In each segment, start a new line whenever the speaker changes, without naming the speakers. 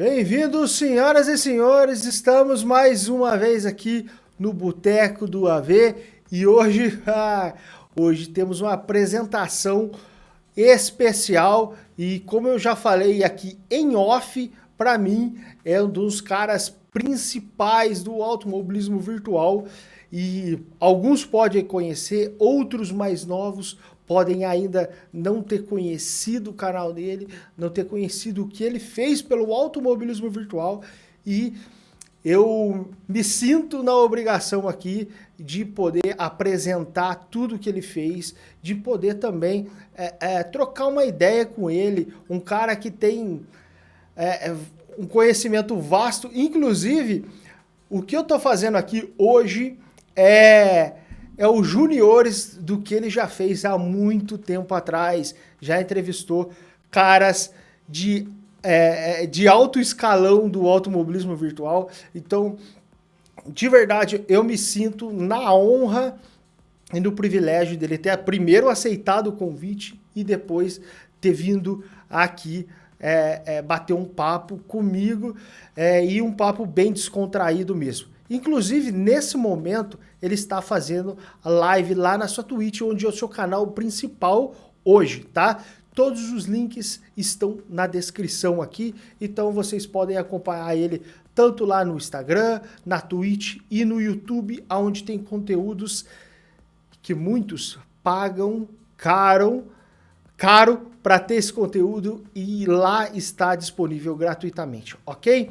Bem-vindos, senhoras e senhores, estamos mais uma vez aqui no Boteco do AV e hoje, hoje temos uma apresentação especial e como eu já falei aqui em off, para mim é um dos caras principais do automobilismo virtual e alguns podem conhecer, outros mais novos podem ainda não ter conhecido o canal dele, não ter conhecido o que ele fez pelo automobilismo virtual e eu me sinto na obrigação aqui de poder apresentar tudo que ele fez, de poder também trocar uma ideia com ele, um cara que tem um conhecimento vasto, inclusive o que eu estou fazendo aqui hoje é os juniores do que ele já fez há muito tempo atrás, já entrevistou caras de alto escalão do automobilismo virtual, então, de verdade, eu me sinto na honra e no privilégio dele ter primeiro aceitado o convite e depois ter vindo aqui bater um papo comigo e um papo bem descontraído mesmo. Inclusive, nesse momento, ele está fazendo a live lá na sua Twitch, onde é o seu canal principal hoje, tá? Todos os links estão na descrição aqui, então vocês podem acompanhar ele tanto lá no Instagram, na Twitch e no YouTube, onde tem conteúdos que muitos pagam caro para ter esse conteúdo e lá está disponível gratuitamente, ok?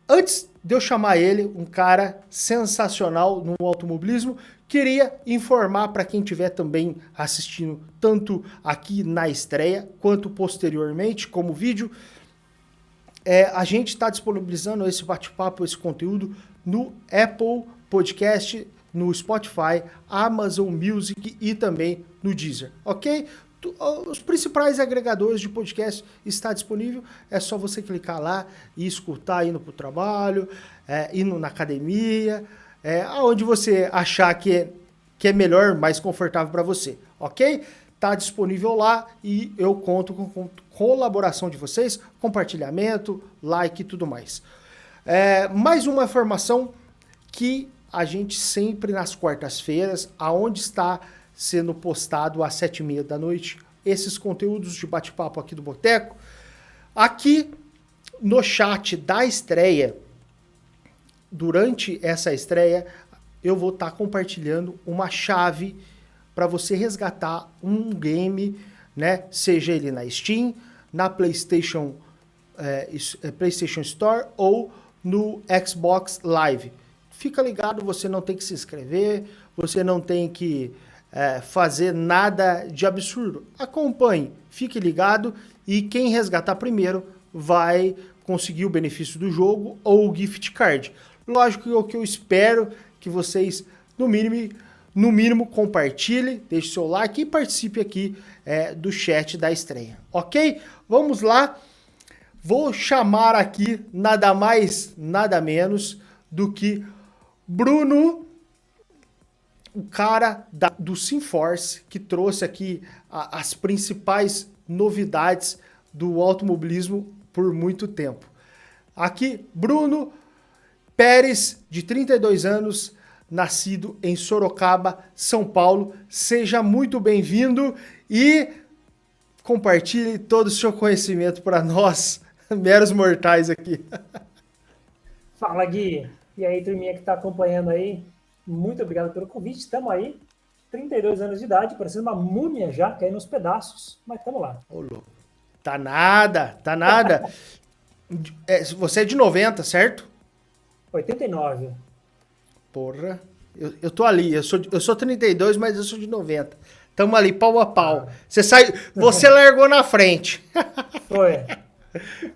Antes de eu chamar ele, um cara sensacional no automobilismo, queria informar para quem estiver também assistindo, tanto aqui na estreia, quanto posteriormente, como vídeo, a gente está disponibilizando esse bate-papo, esse conteúdo no Apple Podcast, no Spotify, Amazon Music e também no Deezer, ok? Os principais agregadores de podcast está disponível, é só você clicar lá e escutar indo para o trabalho, indo na academia, aonde você achar que é melhor, mais confortável para você, ok? Está disponível lá e eu conto com colaboração de vocês, compartilhamento, like e tudo mais. Mais uma informação que a gente sempre nas quartas-feiras, aonde está sendo postado às 7h30 da noite, esses conteúdos de bate-papo aqui do Boteco. Aqui no chat da estreia, durante essa estreia, eu vou estar compartilhando uma chave para você resgatar um game, né? Seja ele na Steam, na PlayStation Store ou no Xbox Live. Fica ligado, você não tem que se inscrever, você não tem que fazer nada de absurdo. Acompanhe, fique ligado e quem resgatar primeiro vai conseguir o benefício do jogo ou o gift card. Lógico que o que eu espero que vocês, no mínimo compartilhem, deixe seu like e participe aqui do chat da estreia, ok? Vamos lá, vou chamar aqui nada mais, nada menos do que Bruno, o cara do SimForce, que trouxe aqui as principais novidades do automobilismo por muito tempo. Aqui, Bruno Pérez, de 32 anos, nascido em Sorocaba, São Paulo. Seja muito bem-vindo e compartilhe todo o seu conhecimento para nós, meros mortais aqui.
Fala, Gui. E aí, turminha que está acompanhando aí, muito obrigado pelo convite. Estamos aí, 32 anos de idade, parecendo uma múmia já, caindo nos pedaços, mas estamos lá.
Ô, louco. Tá nada. Você é de 90, certo?
89.
Porra, eu tô ali, eu sou 32, mas eu sou de 90. Tamo ali, pau a pau. Você largou na frente.
Foi.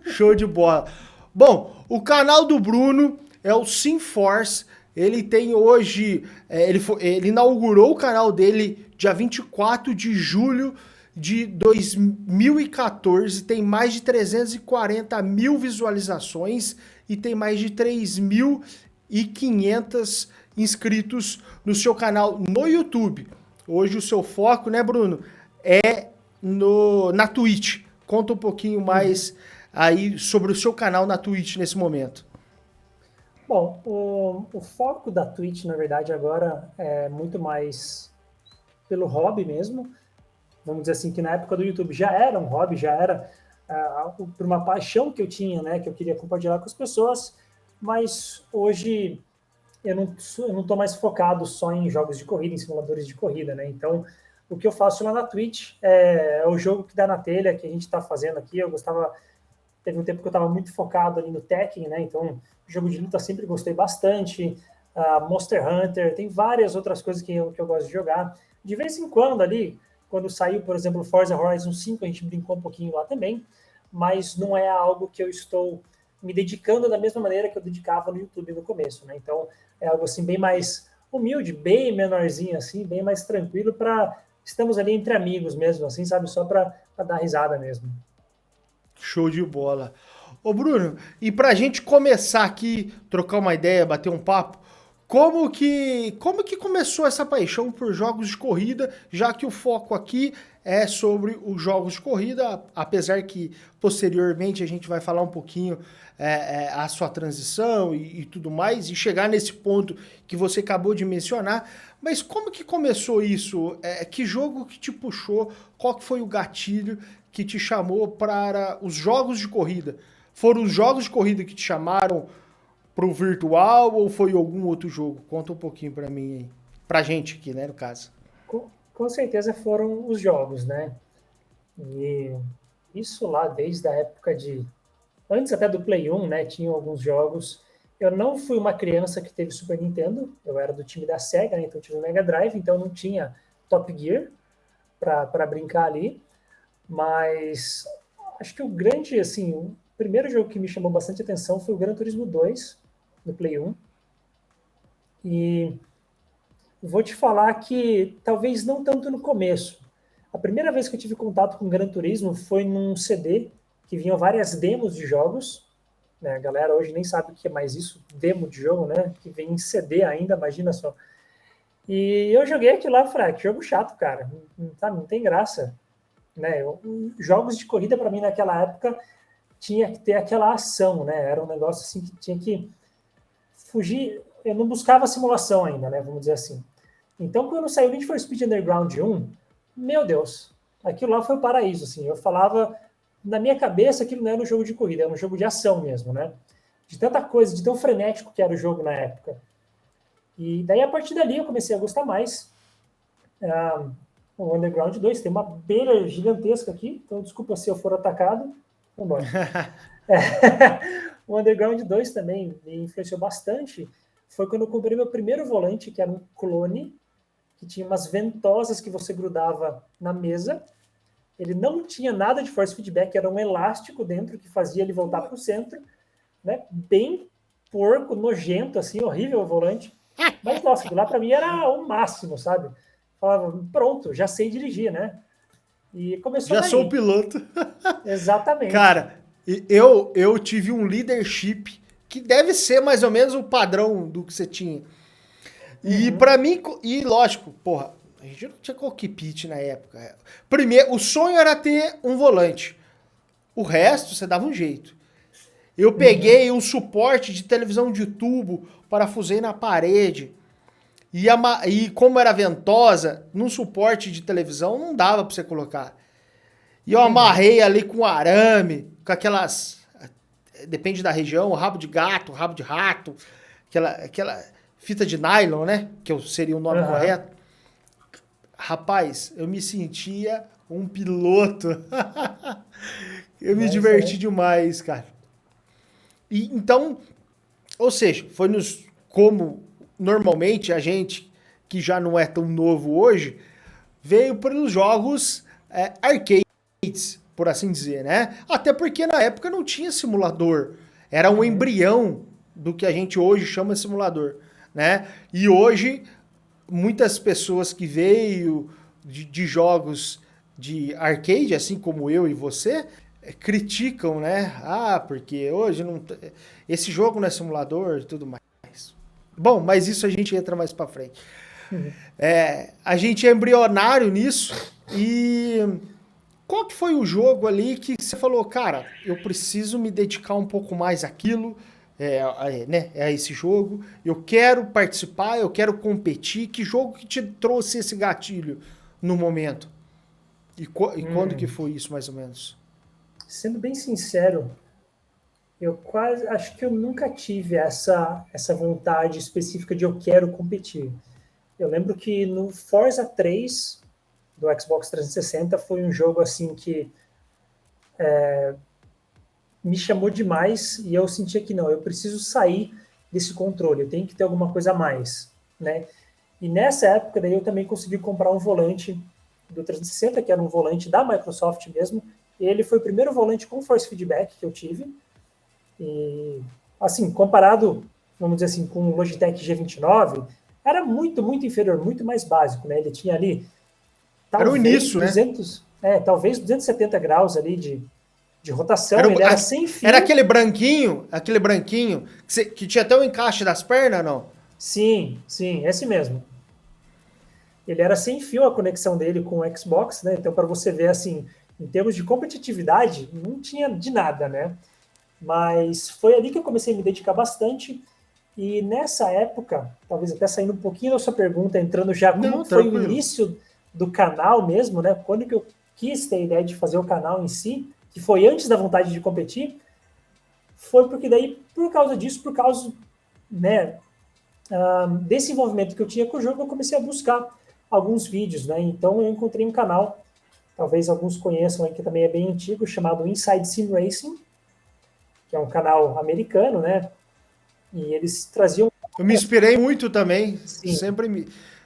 Show de bola. Bom, o canal do Bruno é o SimForce. Ele tem hoje, ele inaugurou o canal dele dia 24 de julho de 2014, tem mais de 340 mil visualizações e tem mais de 3.500 inscritos no seu canal no YouTube. Hoje o seu foco, né, Bruno, é na Twitch. Conta um pouquinho mais aí sobre o seu canal na Twitch nesse momento?
Bom, o foco da Twitch, na verdade, agora é muito mais pelo hobby mesmo. Vamos dizer assim, que na época do YouTube já era um hobby, já era por uma paixão que eu tinha, né, que eu queria compartilhar com as pessoas, mas hoje eu não estou mais focado só em jogos de corrida, em simuladores de corrida, né? Então, o que eu faço lá na Twitch é o jogo que dá na telha, que a gente está fazendo aqui. Teve um tempo que eu estava muito focado ali no Tekken, né? Então, jogo de luta sempre gostei bastante. Monster Hunter, tem várias outras coisas que eu gosto de jogar. De vez em quando ali, quando saiu, por exemplo, Forza Horizon 5, a gente brincou um pouquinho lá também, mas não é algo que eu estou me dedicando da mesma maneira que eu dedicava no YouTube no começo, né? Então, é algo assim bem mais humilde, bem menorzinho assim, bem mais tranquilo para estamos ali entre amigos mesmo, assim, sabe, só para dar risada mesmo.
Show de bola. Ô Bruno, e pra gente começar aqui, trocar uma ideia, bater um papo, como que começou essa paixão por jogos de corrida, já que o foco aqui é sobre os jogos de corrida, apesar que posteriormente a gente vai falar um pouquinho a sua transição e tudo mais, e chegar nesse ponto que você acabou de mencionar, mas como que começou isso? Que jogo que te puxou? Qual que foi o gatilho que te chamou para os jogos de corrida? Foram os jogos de corrida que te chamaram pro virtual ou foi algum outro jogo? Conta um pouquinho pra mim aí. Pra gente aqui, né, no caso.
Com certeza foram os jogos, né? E isso lá desde a época antes até do Play 1, né? Tinham alguns jogos. Eu não fui uma criança que teve Super Nintendo, eu era do time da Sega, né? Então eu tive o Mega Drive, então não tinha Top Gear para brincar ali. Mas acho que o grande, assim, o primeiro jogo que me chamou bastante atenção foi o Gran Turismo 2, no Play 1. E vou te falar que talvez não tanto no começo. A primeira vez que eu tive contato com Gran Turismo foi num CD que vinham várias demos de jogos. Né? A galera hoje nem sabe o que é mais isso, demo de jogo, né? Que vem em CD ainda, imagina só. E eu joguei aquilo lá e falei, que jogo chato, cara. Não tem graça. Né? Jogos de corrida, para mim, naquela época, tinha que ter aquela ação, né? Era um negócio assim que tinha que fugir. Eu não buscava simulação ainda, né? Vamos dizer assim. Então, quando saiu Need for Speed Underground 1, meu Deus, aquilo lá foi o paraíso, assim. Eu falava, na minha cabeça, aquilo não era um jogo de corrida, era um jogo de ação mesmo, né? De tanta coisa, de tão frenético que era o jogo na época. E daí, a partir dali, eu comecei a gostar mais. O Underground 2 tem uma beira gigantesca aqui, então desculpa se eu for atacado. Vamos embora. O Underground 2 também me influenciou bastante. Foi quando eu comprei meu primeiro volante, que era um clone, que tinha umas ventosas que você grudava na mesa. Ele não tinha nada de force feedback, era um elástico dentro que fazia ele voltar para o centro. Né? Bem porco, nojento, assim, horrível o volante. Mas, nossa, aquilo lá para mim era o máximo, sabe? Falava, pronto, já sei dirigir, né? E começou
Já
daí.
sou o piloto.
Exatamente.
Cara, eu tive um leadership que deve ser mais ou menos o padrão do que você tinha. E pra mim, e lógico, porra, a gente não tinha cockpit na época. Primeiro, o sonho era ter um volante. O resto, você dava um jeito. Eu peguei um suporte de televisão de tubo, parafusei na parede. E como era ventosa, num suporte de televisão não dava pra você colocar. E eu amarrei ali com arame, com aquelas. Depende da região, rabo de gato, rabo de rato, aquela fita de nylon, né? Que seria o nome correto. Rapaz, eu me sentia um piloto. Eu me diverti demais, cara. E então, ou seja, foi como normalmente a gente, que já não é tão novo hoje, veio pelos jogos arcades, por assim dizer, né? Até porque na época não tinha simulador. Era um embrião do que a gente hoje chama de simulador, né? E hoje, muitas pessoas que veio de jogos de arcade, assim como eu e você, criticam, né? Ah, porque hoje não esse jogo não é simulador e tudo mais. Bom, mas isso a gente entra mais pra frente. A gente é embrionário nisso e Qual que foi o jogo ali que você falou, cara, eu preciso me dedicar um pouco mais àquilo, né, a esse jogo, eu quero participar, eu quero competir. Que jogo que te trouxe esse gatilho no momento? E quando que
Hum,
foi isso, mais ou menos?
Sendo bem sincero, eu quase acho que eu nunca tive essa vontade específica de eu quero competir. Eu lembro que no Forza 3 do Xbox 360 foi um jogo assim que me chamou demais e eu sentia que não, eu preciso sair desse controle, eu tenho que ter alguma coisa a mais, né? E nessa época daí eu também consegui comprar um volante do 360, que era um volante da Microsoft mesmo, e ele foi o primeiro volante com force feedback que eu tive, e assim, comparado, vamos dizer assim, com o Logitech G29, era muito, muito inferior, muito mais básico, né? Ele tinha ali
Era o
talvez
início, né?
270 graus ali de
Era,
rotação,
o-
ele era
a-
sem
Era
fio.
aquele branquinho que tinha até o encaixe das pernas, não?
Sim, sim, esse mesmo. Ele era sem fio a conexão dele com o Xbox, né? Então, para você ver, assim, em termos de competitividade, não tinha de nada, né? Mas foi ali que eu comecei a me dedicar bastante. E nessa época, talvez até saindo um pouquinho da sua pergunta, entrando já como
Não,
que foi o
tranquilo.
início do canal mesmo, né? Quando que eu quis ter a ideia de fazer o canal em si, que foi antes da vontade de competir, foi porque daí, por causa disso, por causa, né, desse envolvimento que eu tinha com o jogo, eu comecei a buscar alguns vídeos, né? Então eu encontrei um canal, talvez alguns conheçam aí, que também é bem antigo, chamado Inside Sim Racing, que é um canal americano, né? E eles traziam,
Eu me inspirei muito também.
sim,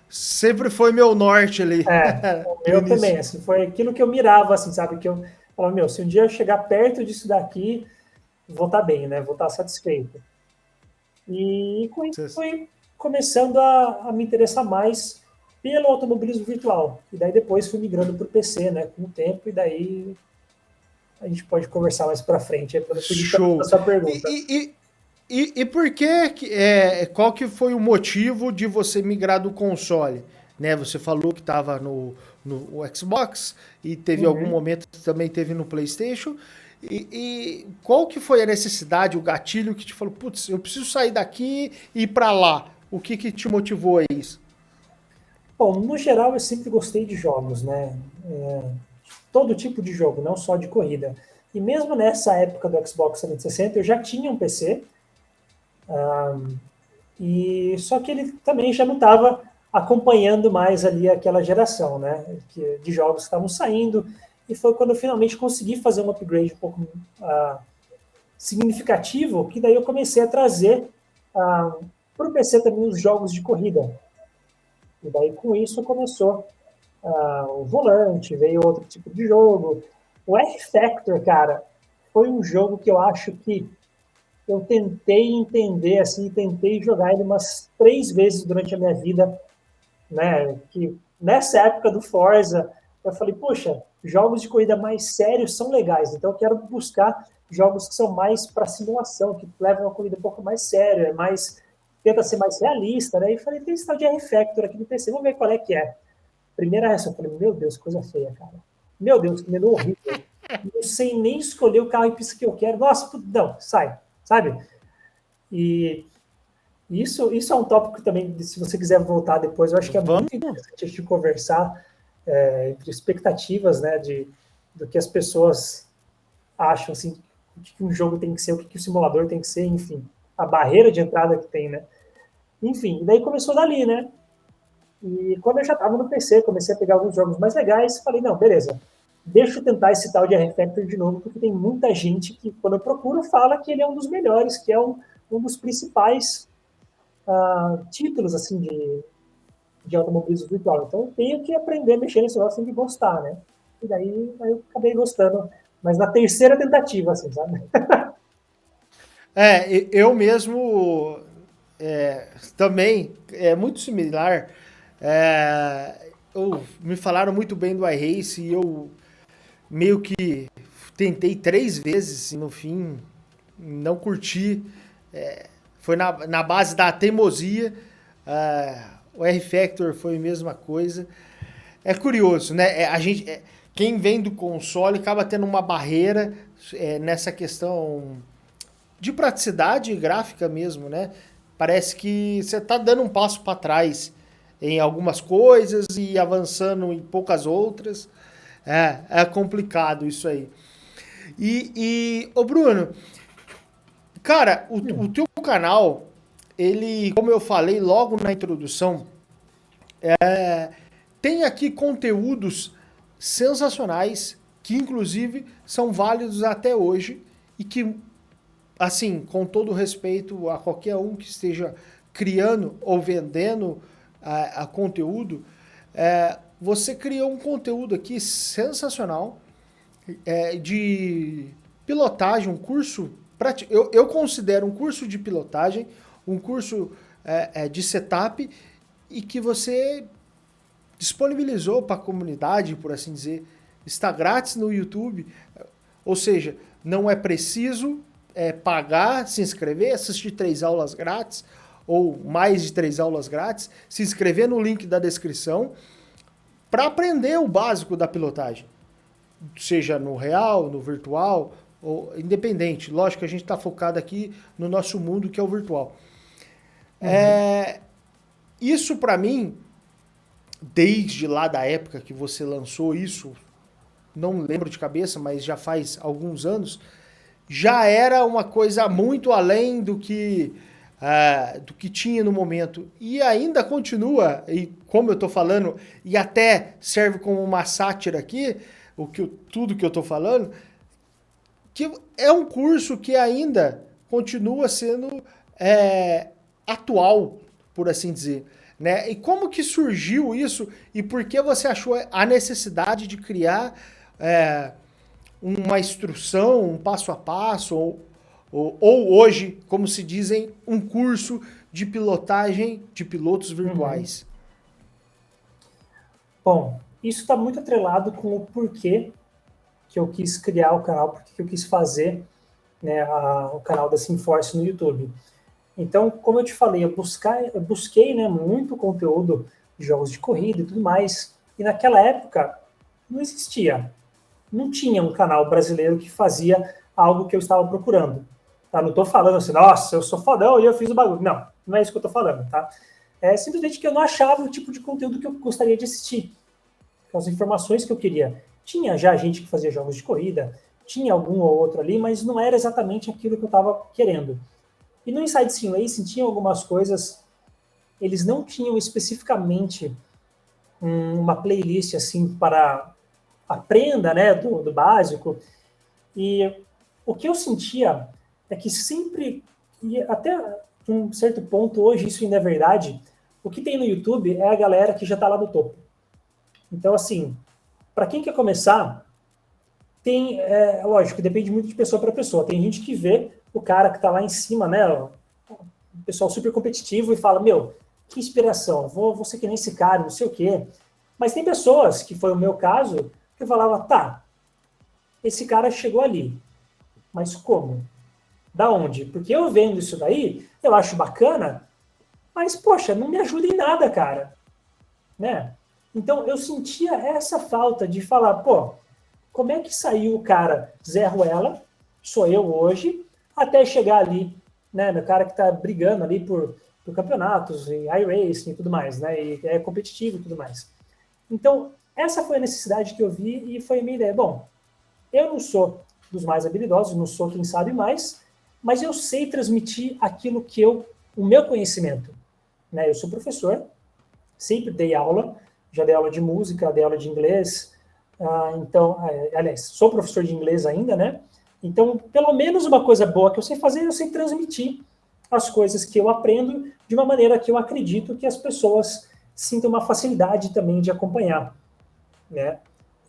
Sempre foi meu norte ali
o
no
meu também,
início.
assim, foi aquilo que eu mirava, assim, sabe? Que eu falava, meu, se um dia eu chegar perto disso daqui, vou estar bem, né? Vou estar satisfeito. E com isso fui começando a me interessar mais pelo automobilismo virtual. E daí depois fui migrando para o PC, né, com o tempo, e daí a gente pode conversar mais para frente, aí quando eu fugir tanto da
Show.
sua pergunta.
E por qual que foi o motivo de você migrar do console? Né, você falou que estava no Xbox e teve algum
Uhum.
momento que também teve no PlayStation. E qual que foi a necessidade, o gatilho que te falou, putz, eu preciso sair daqui e ir para lá? O que te motivou a isso?
Bom, no geral eu sempre gostei de jogos, né? Todo tipo de jogo, não só de corrida. E mesmo nessa época do Xbox 360 eu já tinha um PC, e só que ele também já não estava acompanhando mais ali aquela geração, né, de jogos que estavam saindo. E foi quando eu finalmente consegui fazer um upgrade um pouco significativo, que daí eu comecei a trazer para o PC também os jogos de corrida. E daí com isso começou o volante, veio outro tipo de jogo. O R-Factor, cara, foi um jogo que eu acho que eu tentei entender, assim, tentei jogar ele umas 3 vezes durante a minha vida, né? Que nessa época do Forza, eu falei, poxa, jogos de corrida mais sérios são legais, então eu quero buscar jogos que são mais para simulação, que levam a corrida um pouco mais sério, é mais tenta ser mais realista, né? E falei, tem esse tal de R-Factor aqui no PC, vamos ver qual é que é. Primeira reação, eu falei, meu Deus, coisa feia, cara. Meu Deus, que menu horrível. Não sei nem escolher o carro e pista que eu quero. Nossa, não, sai, sabe? E isso é um tópico também, se você quiser voltar depois, eu acho que é
Vamos.
muito interessante a gente conversar entre expectativas, né, do que as pessoas acham, assim, o que um jogo tem que ser, o que o simulador tem que ser, enfim, a barreira de entrada que tem, né? Enfim, e daí começou dali, né? E quando eu já estava no PC, comecei a pegar alguns jogos mais legais, falei, não, beleza, deixa eu tentar esse tal de R-Factor de novo, porque tem muita gente que, quando eu procuro, fala que ele é um dos melhores, que é um dos principais títulos, assim, de automobilismo virtual. Então eu tenho que aprender a mexer nesse negócio, tem que gostar, né? E daí eu acabei gostando, mas na terceira tentativa, assim, sabe?
Eu mesmo também é muito similar. Me falaram muito bem do iRace e eu meio que tentei 3 vezes e no fim não curti. Foi na base da teimosia. O R-Factor foi a mesma coisa. É curioso, né? quem vem do console acaba tendo uma barreira nessa questão de praticidade gráfica mesmo, né? Parece que você tá dando um passo para trás em algumas coisas e avançando em poucas outras. É complicado isso aí. Ô Bruno, cara, o teu canal, ele, como eu falei logo na introdução, tem aqui conteúdos sensacionais que inclusive são válidos até hoje e que, assim, com todo respeito a qualquer um que esteja criando ou vendendo a conteúdo, você criou um conteúdo aqui sensacional de pilotagem, um curso, eu considero um curso de pilotagem, um curso de setup e que você disponibilizou para a comunidade, por assim dizer, está grátis no YouTube, ou seja, não é preciso pagar, se inscrever, assistir 3 aulas grátis, ou mais de 3 aulas grátis, se inscrever no link da descrição, para aprender o básico da pilotagem, seja no real, no virtual, ou independente. Lógico que a gente está focado aqui no nosso mundo, que é o virtual. Isso para mim, desde lá da época que você lançou isso, não lembro de cabeça, mas já faz alguns anos, já era uma coisa muito além do que tinha no momento. E ainda continua, e como eu estou falando, e até serve como uma sátira aqui, tudo que eu estou falando, que é um curso que ainda continua sendo atual, por assim dizer. Né? E como que surgiu isso e por que você achou a necessidade de criar uma instrução, um passo a passo, ou hoje, como se dizem, um curso de pilotagem de pilotos virtuais?
Bom, isso está muito atrelado com o porquê que eu quis criar o canal, porque que eu quis fazer, né, o canal da SimForce no YouTube. Então, como eu te falei, eu busquei, né, muito conteúdo de jogos de corrida e tudo mais, e naquela época não existia, não tinha um canal brasileiro que fazia algo que eu estava procurando. Tá? Não estou falando assim, nossa, eu sou fodão e eu fiz o bagulho. Não, não é isso que eu estou falando, tá? É simplesmente que eu não achava o tipo de conteúdo que eu gostaria de assistir. As informações que eu queria. Tinha já gente que fazia jogos de corrida, tinha algum ou outro ali, mas não era exatamente aquilo que eu estava querendo. E no Inside Sim Racing tinha algumas coisas, eles não tinham especificamente uma playlist assim para aprenda, né, do básico. E o que eu sentia é que sempre, e até um certo ponto, hoje isso ainda é verdade, o que tem no YouTube é a galera que já está lá no topo. Então, assim, para quem quer começar, tem, lógico, depende muito de pessoa para pessoa. Tem gente que vê o cara que está lá em cima, né, o pessoal super competitivo e fala, meu, que inspiração, vou ser que nem esse cara, não sei o quê. Mas tem pessoas, que foi o meu caso, que falava, tá, esse cara chegou ali, mas como? Da onde? Porque eu vendo isso daí, eu acho bacana, mas, poxa, não me ajuda em nada, cara. Né? Então, eu sentia essa falta de falar, pô, como é que saiu o cara Zé Ruela, sou eu hoje, até chegar ali, né, no cara que está brigando ali por campeonatos, e iRacing e tudo mais, né, e é competitivo e tudo mais. Então, essa foi a necessidade que eu vi e foi a minha ideia. Bom, eu não sou dos mais habilidosos, não sou quem sabe mais, mas eu sei transmitir aquilo que o meu conhecimento. Né? Eu sou professor, sempre dei aula, já dei aula de música, dei aula de inglês, então, aliás, sou professor de inglês ainda, né? Então, pelo menos uma coisa boa que eu sei fazer, eu sei transmitir as coisas que eu aprendo de uma maneira que eu acredito que as pessoas sintam uma facilidade também de acompanhar, né?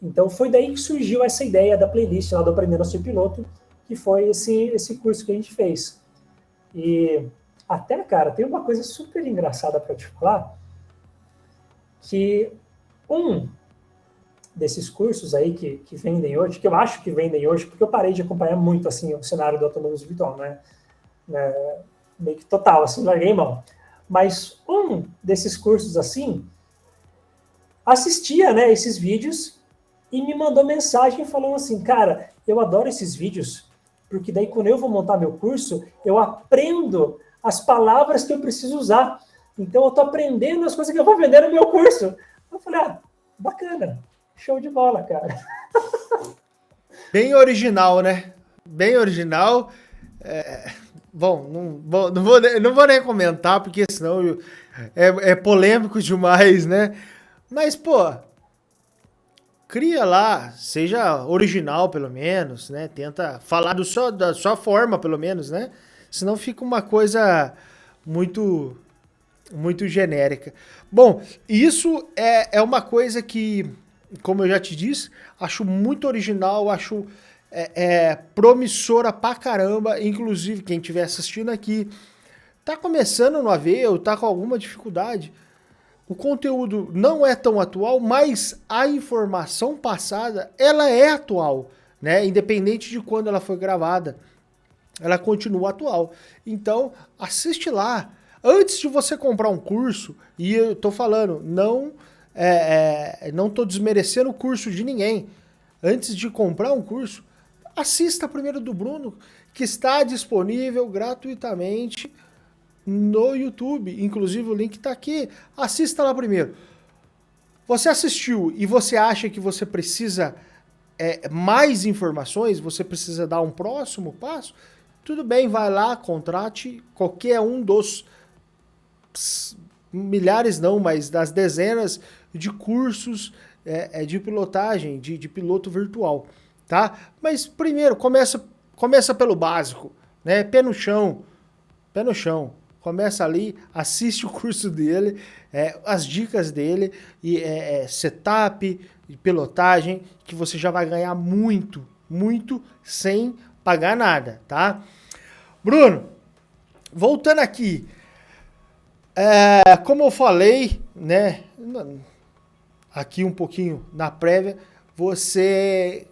Então, foi daí que surgiu essa ideia da playlist lá do Aprendendo a Ser Piloto, que foi esse curso que a gente fez. E até, cara, tem uma coisa super engraçada para te falar, que um desses cursos aí que vendem hoje, que eu acho que vendem hoje, porque eu parei de acompanhar muito assim o cenário do automobilismo virtual, né? Meio que total, assim, larguei mão. Mas um desses cursos assim assistia, né, esses vídeos e me mandou mensagem falando assim, cara, eu adoro esses vídeos, porque daí quando eu vou montar meu curso, eu aprendo as palavras que eu preciso usar. Então eu tô aprendendo as coisas que eu vou vender no meu curso. Eu falei, bacana, show de bola, cara.
Bem original, né? Bem original. Bom, não vou nem comentar, porque senão é polêmico demais, né? Mas, pô, cria lá, seja original pelo menos, né? Tenta falar da sua forma, pelo menos, né? Senão fica uma coisa muito, muito genérica. Bom, isso é uma coisa que, como eu já te disse, acho muito original, acho promissora pra caramba. Inclusive, quem estiver assistindo aqui, tá começando no AV ou tá com alguma dificuldade, o conteúdo não é tão atual, mas a informação passada, ela é atual, né? Independente de quando ela foi gravada, ela continua atual. Então, assiste lá. Antes de você comprar um curso, e eu tô falando, não tô desmerecendo o curso de ninguém. Antes de comprar um curso, assista primeiro do Bruno, que está disponível gratuitamente no YouTube. Inclusive o link está aqui. Assista lá primeiro. Você assistiu e você acha que você precisa mais informações, você precisa dar um próximo passo, tudo bem, vai lá, contrate qualquer um dos milhares não, mas das dezenas de cursos de pilotagem, de piloto virtual, tá? Mas primeiro, começa pelo básico, né? Pé no chão, pé no chão. Começa ali, assiste o curso dele, as dicas dele, e setup, pilotagem, que você já vai ganhar muito, muito sem pagar nada, tá? Bruno, voltando aqui, como eu falei, né, aqui um pouquinho na prévia, você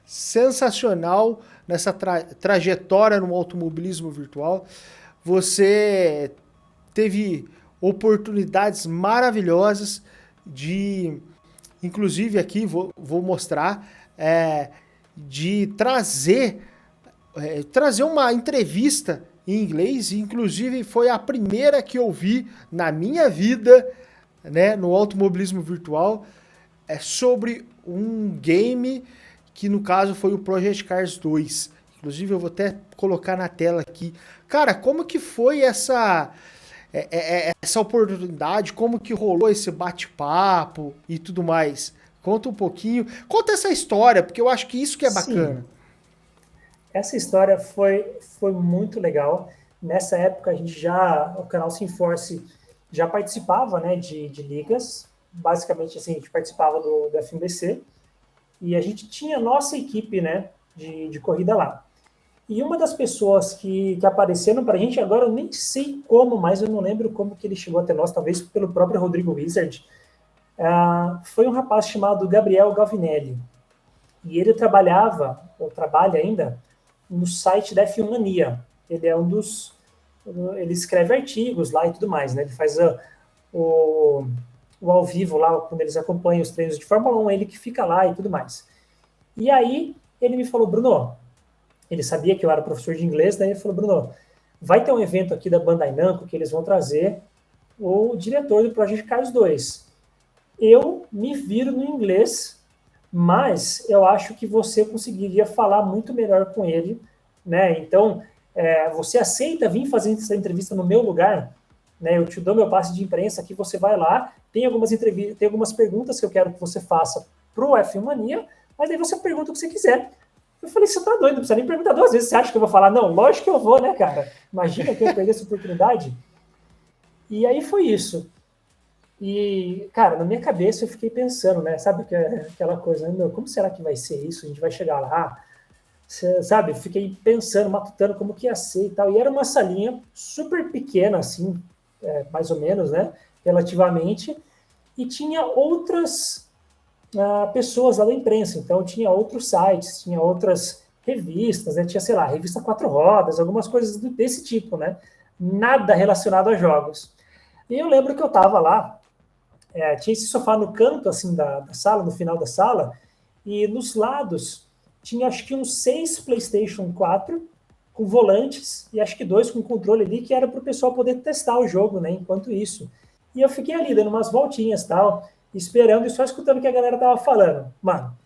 sensacional nessa trajetória no automobilismo virtual. Você teve oportunidades maravilhosas de, inclusive aqui vou mostrar, de trazer uma entrevista em inglês, inclusive foi a primeira que eu vi na minha vida, né, no automobilismo virtual, sobre um game que no caso foi o Project Cars 2. Inclusive eu vou até colocar na tela aqui. Cara, como que foi essa oportunidade? Como que rolou esse bate-papo e tudo mais? Conta um pouquinho. Conta essa história, porque eu acho que isso que é
Sim,
bacana.
essa história foi muito legal. Nessa época, o canal SimForce já participava, né, de ligas. Basicamente, assim, a gente participava do FMBC e a gente tinha nossa equipe, né, de corrida lá. E uma das pessoas que apareceram para a gente, agora eu nem sei como, mas eu não lembro como que ele chegou até nós, talvez pelo próprio Rodrigo Wizard, foi um rapaz chamado Gabriel Galvinelli. E ele trabalhava, ou trabalha ainda, no site da F1 Mania. Ele é um dos. Ele escreve artigos lá e tudo mais, né? Ele faz o, o ao vivo lá, quando eles acompanham os treinos de Fórmula 1, ele que fica lá e tudo mais. E aí ele me falou, Bruno, ele sabia que eu era professor de inglês, daí ele falou, Bruno, vai ter um evento aqui da Bandai Namco que eles vão trazer o diretor do Project Cars 2. Eu me viro no inglês, mas eu acho que você conseguiria falar muito melhor com ele, né? Então, você aceita vir fazer essa entrevista no meu lugar? Né? Eu te dou meu passe de imprensa aqui, você vai lá, tem algumas entrevistas, tem algumas perguntas que eu quero que você faça para o F1 Mania, mas aí você pergunta o que você quiser. Eu falei, você tá doido, não precisa nem perguntar duas vezes, você acha que eu vou falar? Não, lógico que eu vou, né, cara? Imagina que eu perder essa oportunidade. E aí foi isso. E, cara, na minha cabeça eu fiquei pensando, né? Sabe aquela coisa, né? Meu, como será que vai ser isso? A gente vai chegar lá, sabe? Fiquei pensando, matutando como que ia ser e tal. E era uma salinha super pequena, assim, mais ou menos, né? Relativamente. E tinha outras pessoas lá da imprensa. Então, tinha outros sites, tinha outras revistas, né? Tinha, sei lá, revista Quatro Rodas, algumas coisas desse tipo, né? Nada relacionado a jogos. E eu lembro que eu estava lá tinha esse sofá no canto, assim, da sala, no final da sala, e nos lados tinha, acho que uns 6 PlayStation 4 com volantes, e acho que 2 com controle ali, que era para o pessoal poder testar o jogo, né, enquanto isso. E eu fiquei ali, dando umas voltinhas, tal, esperando e só escutando o que a galera tava falando. Mano,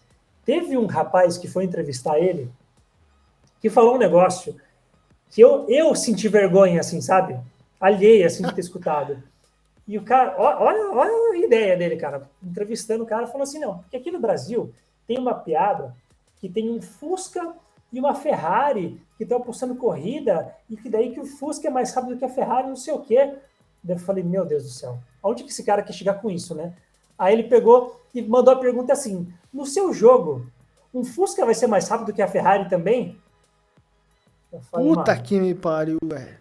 teve um rapaz que foi entrevistar ele, que falou um negócio que eu senti vergonha, assim, sabe? Alheia, assim, de ter escutado. E o cara, olha a ideia dele, cara. Entrevistando o cara, falou assim: não, porque aqui no Brasil tem uma piada que tem um Fusca e uma Ferrari que estão apostando corrida e que daí que o Fusca é mais rápido que a Ferrari, não sei o quê. Daí eu falei: meu Deus do céu, aonde que esse cara quer chegar com isso, né? Aí ele pegou e mandou a pergunta assim: no seu jogo, um Fusca vai ser mais rápido que a Ferrari também? Eu falei,
Puta
mano,
que me pariu, velho.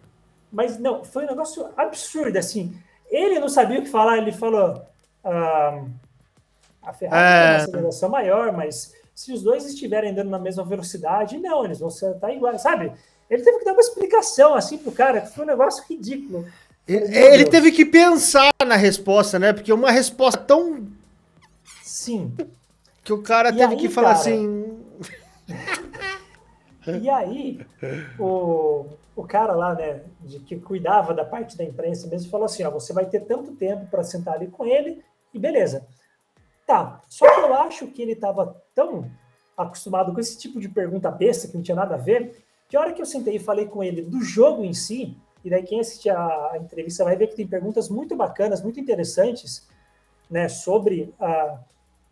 mas não, foi um negócio absurdo, assim. Ele não sabia o que falar, ele falou: ah, a Ferrari tem uma
É,
aceleração maior, mas se os dois estiverem andando na mesma velocidade, não, eles vão estar iguais, sabe? Ele teve que dar uma explicação assim pro cara, que foi um negócio ridículo. Eu falei, meu
ele teve
Deus,
que pensar na resposta, né? Porque uma resposta tão
sim.
que o cara
E
teve que
aí,
falar
cara,
assim.
e aí o cara lá, né, que cuidava da parte da imprensa mesmo, falou assim: ó, você vai ter tanto tempo para sentar ali com ele e beleza. Tá, só que eu acho que ele estava tão acostumado com esse tipo de pergunta besta que não tinha nada a ver, que a hora que eu sentei e falei com ele do jogo em si, e daí quem assistir a entrevista vai ver que tem perguntas muito bacanas, muito interessantes, né, sobre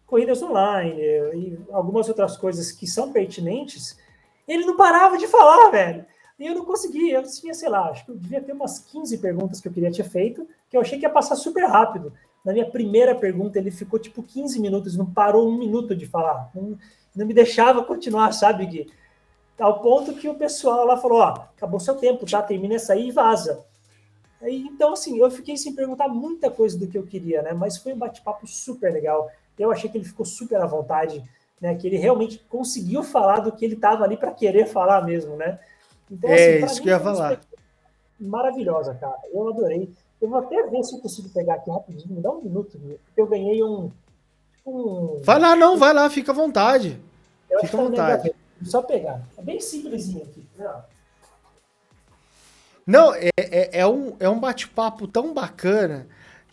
corridas online e algumas outras coisas que são pertinentes, ele não parava de falar, velho. E eu não conseguia, eu tinha, sei lá, acho que eu devia ter umas 15 perguntas que eu queria ter feito, que eu achei que ia passar super rápido. Na minha primeira pergunta, ele ficou tipo 15 minutos, não parou um minuto de falar. Não me deixava continuar, sabe, Gui? Ao ponto que o pessoal lá falou: ó, acabou seu tempo, tá? Termina essa aí e vaza. Então, assim, eu fiquei sem perguntar muita coisa do que eu queria, né? Mas foi um bate-papo super legal. Eu achei que ele ficou super à vontade, né? Que ele realmente conseguiu falar do que ele estava ali para querer falar mesmo, né? Então, assim,
É,
para
isso que
mim
eu ia
foi uma
falar.
experiência maravilhosa, cara. Eu adorei. Eu vou até ver se eu consigo pegar aqui rapidinho, me dá um minuto, porque eu ganhei
Vai
um.
lá, não, vai lá, fica à vontade.
Eu acho
Fica
que
à
tá na minha
vontade.
gaveta. Vou só pegar. É bem simplesinho aqui.
Não, é um bate-papo tão bacana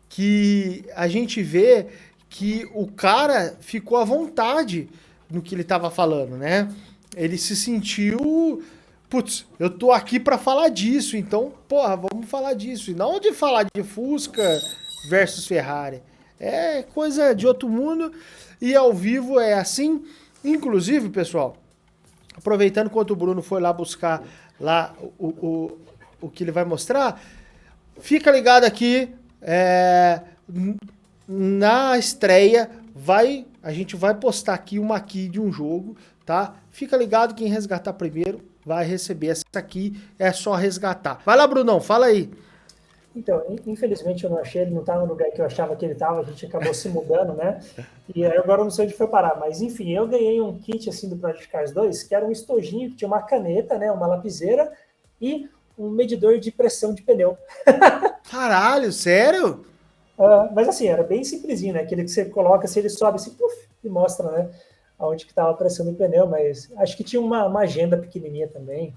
que a gente vê que o cara ficou à vontade no que ele estava falando, né? Ele se sentiu, putz, eu tô aqui para falar disso, então, porra, vamos falar disso. E não de falar de Fusca versus Ferrari. É coisa de outro mundo e ao vivo é assim. Inclusive, pessoal, aproveitando enquanto o Bruno foi lá buscar lá o que ele vai mostrar, fica ligado aqui. Na estreia, a gente vai postar aqui uma key de um jogo, tá? Fica ligado, quem resgatar primeiro vai receber essa aqui, é só resgatar. Vai lá, Brunão, fala aí.
Então, infelizmente eu não achei, ele não estava no lugar que eu achava que ele estava, a gente acabou se mudando, né? E aí agora eu não sei onde foi parar, mas enfim, eu ganhei um kit assim do Project Cars 2, que era um estojinho que tinha uma caneta, né, uma lapiseira e um medidor de pressão de pneu.
Caralho, sério?
Mas assim, era bem simplesinho, né? Aquele que você coloca, se ele sobe assim, puf, e mostra, né, aonde que estava a pressão do pneu, mas acho que tinha uma agenda pequenininha também.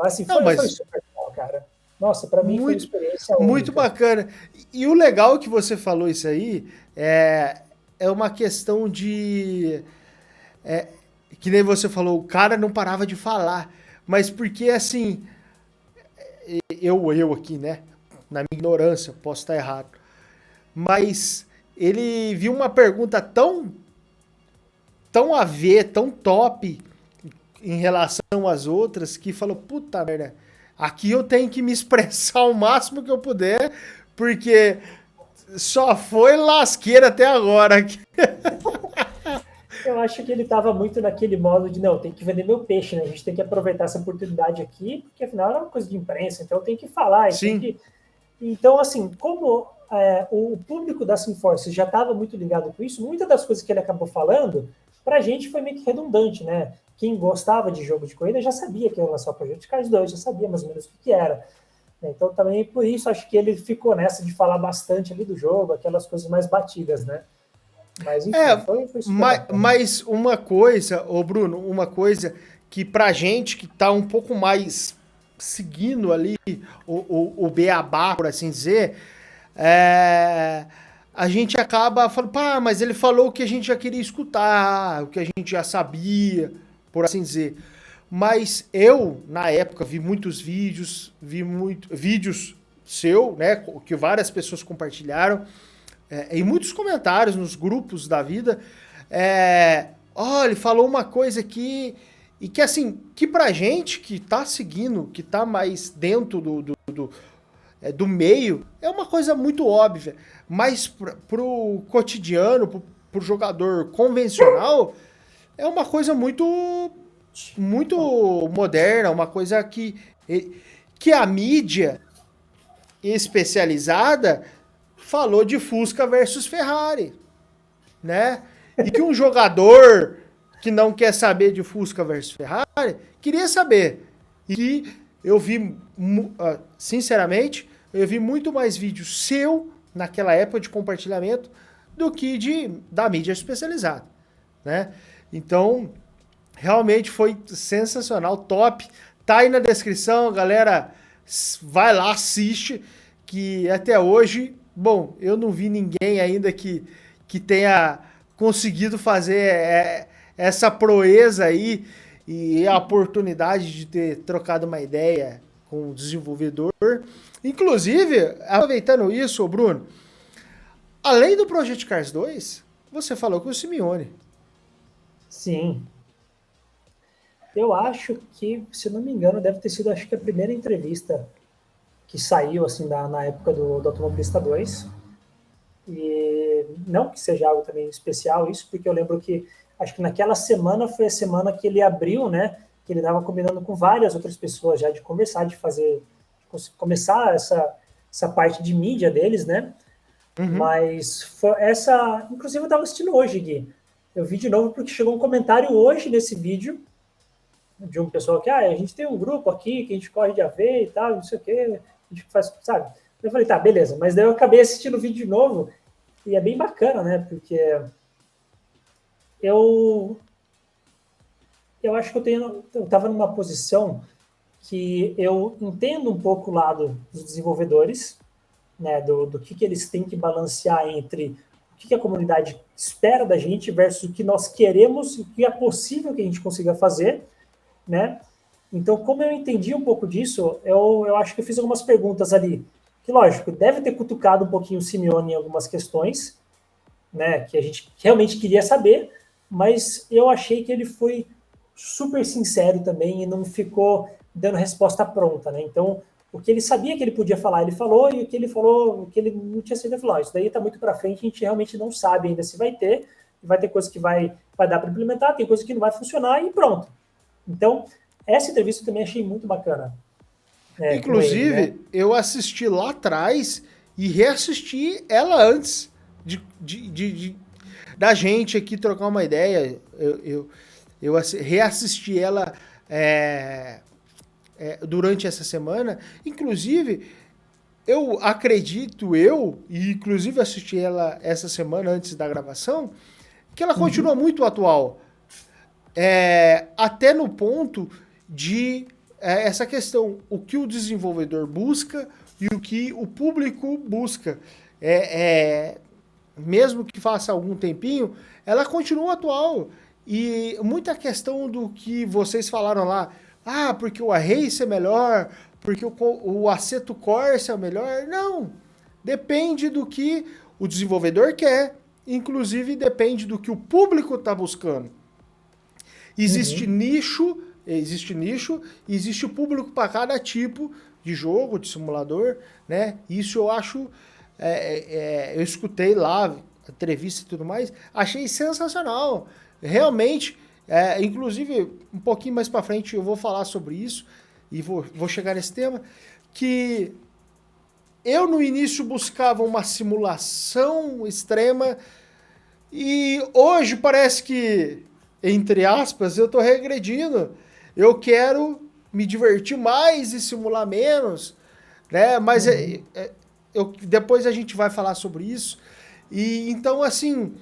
Assim,
Não,
foi
mas
super legal, cara. Nossa, para mim foi uma
muito,
experiência
muito
única.
bacana. E o legal que você falou isso aí é uma questão de. É, que nem você falou, o cara não parava de falar. Mas porque assim, eu aqui, né? Na minha ignorância, posso estar errado. Mas ele viu uma pergunta tão a ver, tão top em relação às outras, que falou, puta merda, aqui eu tenho que me expressar o máximo que eu puder, porque só foi lasqueira até agora.
Eu acho que ele estava muito naquele modo de, não, tem que vender meu peixe, né? A gente tem que aproveitar essa oportunidade aqui, porque afinal era uma coisa de imprensa, então tem que falar e tem
Sim,
que. Então, assim, como o público da Sinforce já estava muito ligado com isso, muitas das coisas que ele acabou falando, para a gente foi meio que redundante, né? Quem gostava de jogo de corrida já sabia que ia lançar o Project Cars 2, já sabia mais ou menos o que era. Então também por isso acho que ele ficou nessa de falar bastante ali do jogo, aquelas coisas mais batidas, né? Mas enfim,
É,
foi super bacana.
mas uma coisa, ô Bruno, uma coisa que pra gente que tá um pouco mais seguindo ali o beabá, por assim dizer, é, a gente acaba falando, pá, mas ele falou o que a gente já queria escutar, o que a gente já sabia, por assim dizer. Mas eu, na época, vi muitos vídeos, vídeos seu, né, que várias pessoas compartilharam, e muitos comentários nos grupos da vida. Olha, ele falou uma coisa aqui, e que assim, que pra gente que tá seguindo, que tá mais dentro do meio, é uma coisa muito óbvia. Mas pro cotidiano, pro jogador convencional, é uma coisa muito moderna, uma coisa que a mídia especializada falou de Fusca versus Ferrari, né? E que um jogador que não quer saber de Fusca versus Ferrari queria saber. E que eu vi, sinceramente, eu vi muito mais vídeo seu naquela época de compartilhamento do que da mídia especializada, né? Então, realmente foi sensacional, top. Tá aí na descrição, galera. Vai lá, assiste. Que até hoje, bom, eu não vi ninguém ainda que tenha conseguido fazer essa proeza aí e a oportunidade de ter trocado uma ideia com o desenvolvedor. Inclusive, aproveitando isso, Bruno, além do Project Cars 2, você falou com o Simeone.
Sim. Eu acho que, se não me engano, deve ter sido acho que a primeira entrevista que saiu assim na época do Automobilista 2. E não que seja algo também especial isso, porque eu lembro que acho que naquela semana foi a semana que ele abriu, né? Que ele estava combinando com várias outras pessoas já de conversar, de fazer, de começar essa parte de mídia deles, né?
Uhum.
Mas inclusive eu estava assistindo hoje, Gui. Eu vi de novo porque chegou um comentário hoje nesse vídeo de um pessoal que, a gente tem um grupo aqui que a gente corre de AV e tal, não sei o quê, a gente faz, sabe? Eu falei, tá, beleza. Mas daí eu acabei assistindo o vídeo de novo e é bem bacana, né? Porque eu, eu acho que eu estava numa posição que eu entendo um pouco o lado dos desenvolvedores, né? Do que eles têm que balancear entre o que a comunidade espera da gente versus o que nós queremos e o que é possível que a gente consiga fazer, né? Então, como eu entendi um pouco disso, eu acho que eu fiz algumas perguntas ali, que, lógico, deve ter cutucado um pouquinho o Simeone em algumas questões, né, que a gente realmente queria saber, mas eu achei que ele foi super sincero também e não ficou dando resposta pronta, né? Então, o que ele sabia que ele podia falar, ele falou, e o que ele falou, o que ele não tinha sido, ele falou, isso daí está muito para frente, a gente realmente não sabe ainda se vai ter coisa que vai dar para implementar, tem coisa que não vai funcionar e pronto. Então, essa entrevista eu também achei muito bacana, com ele, né?
Inclusive, eu assisti lá atrás e reassisti ela antes da gente aqui trocar uma ideia. Eu reassisti ela durante essa semana. Inclusive, eu acredito, e inclusive assisti ela essa semana antes da gravação, que ela continua muito atual. Até no ponto de essa questão, o que o desenvolvedor busca e o que o público busca. Mesmo que faça algum tempinho, ela continua atual. E muita questão do que vocês falaram lá, porque o Race é melhor, porque o Assetto Corsa é o melhor. Não, depende do que o desenvolvedor quer, inclusive depende do que o público está buscando. Existe nicho, existe público para cada tipo de jogo, de simulador, né? Isso eu acho, eu escutei lá a entrevista e tudo mais, achei sensacional, realmente. Inclusive um pouquinho mais para frente eu vou falar sobre isso e vou chegar nesse tema, que eu no início buscava uma simulação extrema e hoje parece que, entre aspas, eu tô regredindo. Eu quero me divertir mais e simular menos. né? Mas
Uhum.
depois a gente vai falar sobre isso. E então, assim,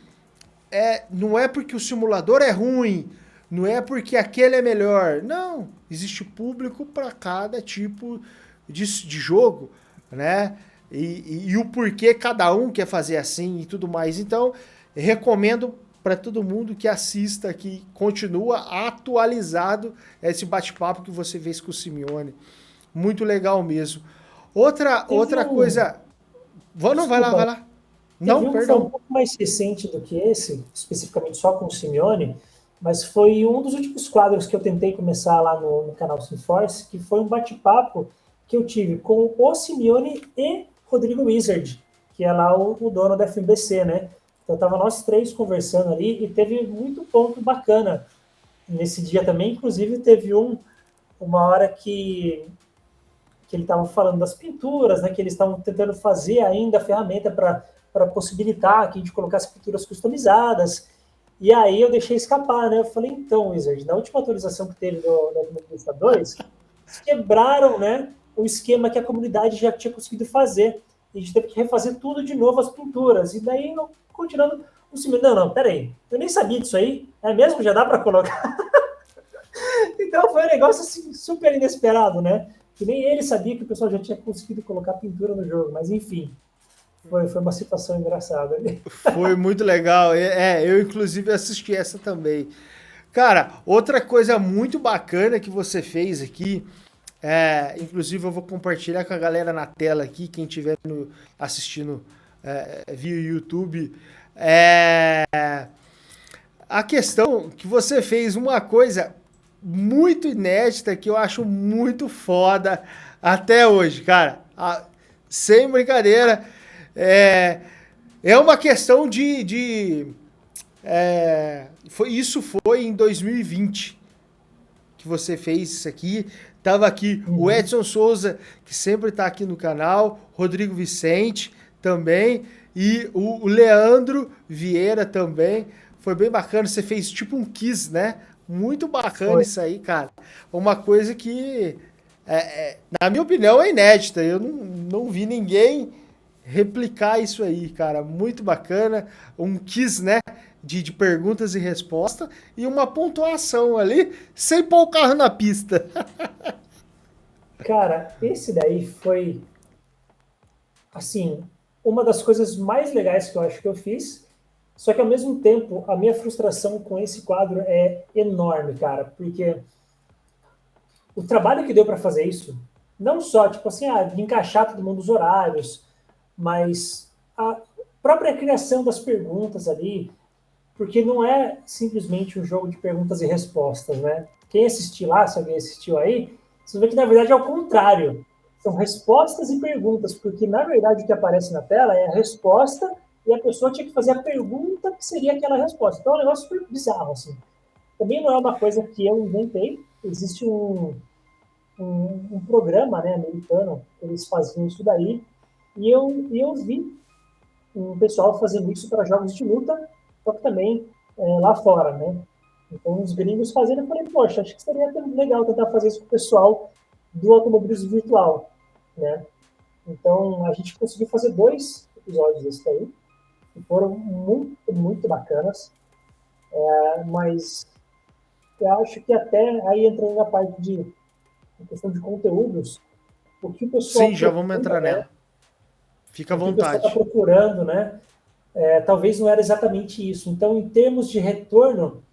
não é porque o simulador é ruim, não é porque aquele é melhor. Não, existe público para cada tipo de jogo, né? E o porquê cada um quer fazer assim e tudo mais. Então, recomendo para todo mundo que assista, que continua atualizado esse bate-papo que você fez com o Simeone. Muito legal mesmo.
Teve
Outra
um,
coisa. Não, vai lá, vai
desculpa,
lá. Não,
teve um que foi um
perdão.
pouco mais recente do que esse, especificamente só com o Simeone, mas foi um dos últimos quadros que eu tentei começar lá no canal Simforce, que foi um bate-papo que eu tive com o Simeone e Rodrigo Wizard, que é lá o dono da FBC, né? Então tava nós três conversando ali e teve muito ponto bacana nesse dia também. Inclusive teve uma hora que ele estava falando das pinturas, né, que eles estavam tentando fazer ainda a ferramenta para possibilitar que a gente colocasse pinturas customizadas. E aí eu deixei escapar, né? Eu falei, então, Wizard, na última atualização que teve no Automobilista 2, eles quebraram, né, o esquema que a comunidade já tinha conseguido fazer. E a gente teve que refazer tudo de novo, as pinturas. E daí, continuando, o Simão, não, peraí, eu nem sabia disso aí. É mesmo? Já dá para colocar? Então foi um negócio assim, super inesperado, né? Que nem ele sabia que o pessoal já tinha conseguido colocar pintura no jogo, mas enfim, foi uma situação engraçada.
Foi muito legal. Eu inclusive assisti essa também. Cara, outra coisa muito bacana que você fez aqui, inclusive eu vou compartilhar com a galera na tela aqui, quem estiver assistindo via YouTube, é a questão que você fez uma coisa muito inédita que eu acho muito foda até hoje, cara. Sem brincadeira, é, é uma questão isso foi em 2020 que você fez isso aqui. Tava aqui o
Uhum.
Edson Souza, que sempre tá aqui no canal, Rodrigo Vicente também, e o Leandro Vieira também. Foi bem bacana, você fez tipo um quiz, né? Muito bacana
Foi.
isso aí, cara. Uma coisa que, na minha opinião, é inédita. Eu não vi ninguém replicar isso aí, cara. Muito bacana. Um quiz, né? De perguntas e respostas e uma pontuação ali, sem pôr o carro na pista.
Cara, esse daí foi, assim, uma das coisas mais legais que eu acho que eu fiz. Só que ao mesmo tempo, a minha frustração com esse quadro é enorme, cara, porque o trabalho que deu para fazer isso, não só, tipo assim, de encaixar todo mundo nos horários, mas a própria criação das perguntas ali, porque não é simplesmente um jogo de perguntas e respostas, né? Quem assistiu lá, se alguém assistiu aí, você vê que na verdade é o contrário. São respostas e perguntas, porque na verdade o que aparece na tela é a resposta e a pessoa tinha que fazer a pergunta que seria aquela resposta. Então é um negócio super bizarro, assim. Também não é uma coisa que eu inventei. Existe um programa, né, americano, eles faziam isso daí, e eu vi um pessoal fazendo isso para jogos de luta, só que também lá fora, né? Então, os gringos fazendo, eu falei, poxa, acho que seria legal tentar fazer isso com o pessoal do automobilismo virtual, né? Então, a gente conseguiu fazer 2 episódios desse daí, que foram muito, muito bacanas, mas eu acho que até aí entrando na parte de questão de conteúdos, o que o
Sim,
pessoal
já vamos
procura,
entrar
né?
nela. Fica à
O que o pessoal está
vontade.
procurando, né? Talvez não era exatamente isso. Então, em termos de retorno,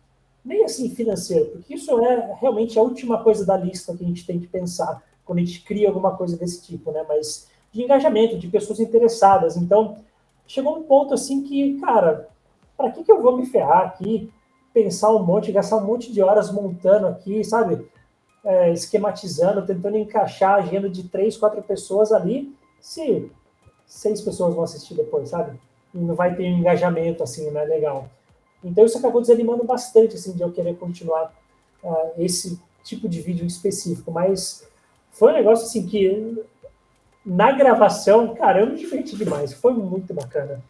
nem assim financeiro, porque isso é realmente a última coisa da lista que a gente tem que pensar quando a gente cria alguma coisa desse tipo, né? Mas de engajamento, de pessoas interessadas. Então, chegou um ponto assim que, cara, para que eu vou me ferrar aqui, pensar um monte, gastar um monte de horas montando aqui, sabe? Esquematizando, tentando encaixar a agenda de 3, 4 pessoas ali, se 6 pessoas vão assistir depois, sabe? E não vai ter um engajamento assim, né? Legal. Então isso acabou desanimando bastante, assim, de eu querer continuar esse tipo de vídeo em específico. Mas foi um negócio assim que na gravação, cara, eu me diverti demais. Foi muito bacana.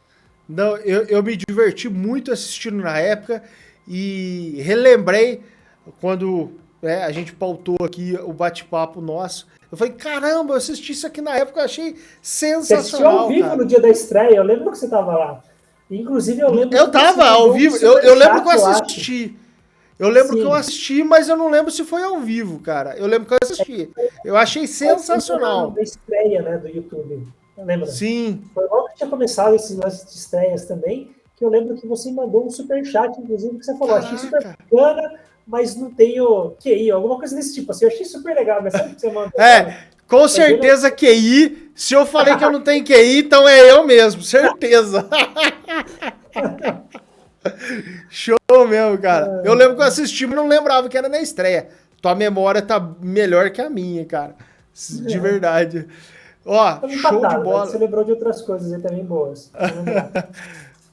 Não, eu me diverti muito assistindo na época e relembrei quando né? A gente pautou aqui o bate-papo nosso. Eu falei, caramba, eu assisti isso aqui na época, eu achei
Você assistiu ao
sensacional,
vivo
cara.
no dia da estreia, eu lembro que você estava lá. Inclusive, eu lembro
Eu
que você
tava ao
mandou um
vivo, eu lembro que eu
superchat, eu acho.
assisti. Eu lembro que eu
Sim.
assisti, mas eu não lembro se foi ao vivo, cara. Eu lembro que eu assisti. Eu achei
Foi sempre na
sensacional.
estreia, né, do YouTube. Lembra?
Sim.
Foi logo que tinha começado esses lances de estreias também, que eu lembro que você mandou um superchat, inclusive, que você falou, achei super
Caraca.
bacana, mas não tenho QI, alguma coisa desse tipo. Assim, eu achei super legal, mas sabe o que você mandou,
É,
cara?
com
Foi bem legal.
certeza QI. Se eu falei que eu não tenho QI, então é eu mesmo, certeza. Show mesmo, cara. Eu lembro que eu assisti, mas não lembrava que era na estreia. Tua memória tá melhor que a minha, cara. De verdade. Ó,
Estamos
show de
empatados, mas você
bola.
lembrou de outras coisas aí também boas. Vou lembrar.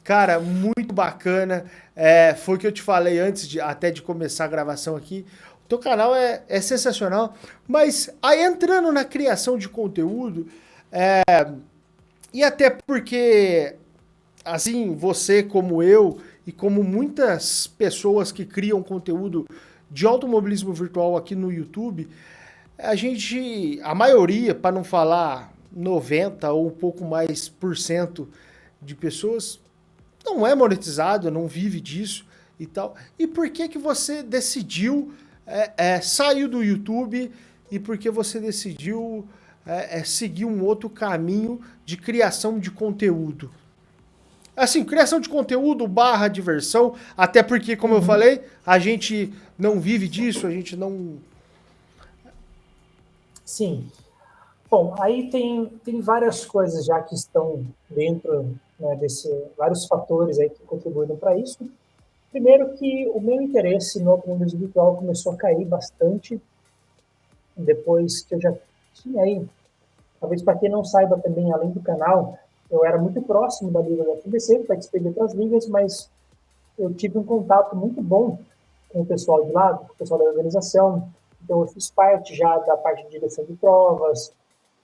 Cara, muito bacana. É, foi o que eu te falei antes de até de começar a gravação aqui. O teu canal é sensacional. Mas aí entrando na criação de conteúdo, e até porque, assim, você como eu e como muitas pessoas que criam conteúdo de automobilismo virtual aqui no YouTube, a maioria, para não falar 90 ou um pouco mais por cento de pessoas, não é monetizado, não vive disso e tal. E por que que você decidiu sair do YouTube e por que você decidiu seguir um outro caminho de criação de conteúdo? Assim, criação de conteúdo barra diversão, até porque, como eu
Uhum.
falei, a gente não vive disso, a gente não.
Sim. Bom, aí tem várias coisas já que estão dentro, né, desse, vários fatores aí que contribuíram para isso. Primeiro que o meu interesse no automobilismo virtual começou a cair bastante depois que eu já tinha aí, talvez para quem não saiba também, além do canal, eu era muito próximo da liga da FBC, participei de outras ligas, mas eu tive um contato muito bom com o pessoal de lá, com o pessoal da organização. Então, eu fiz parte já da parte de direção de provas,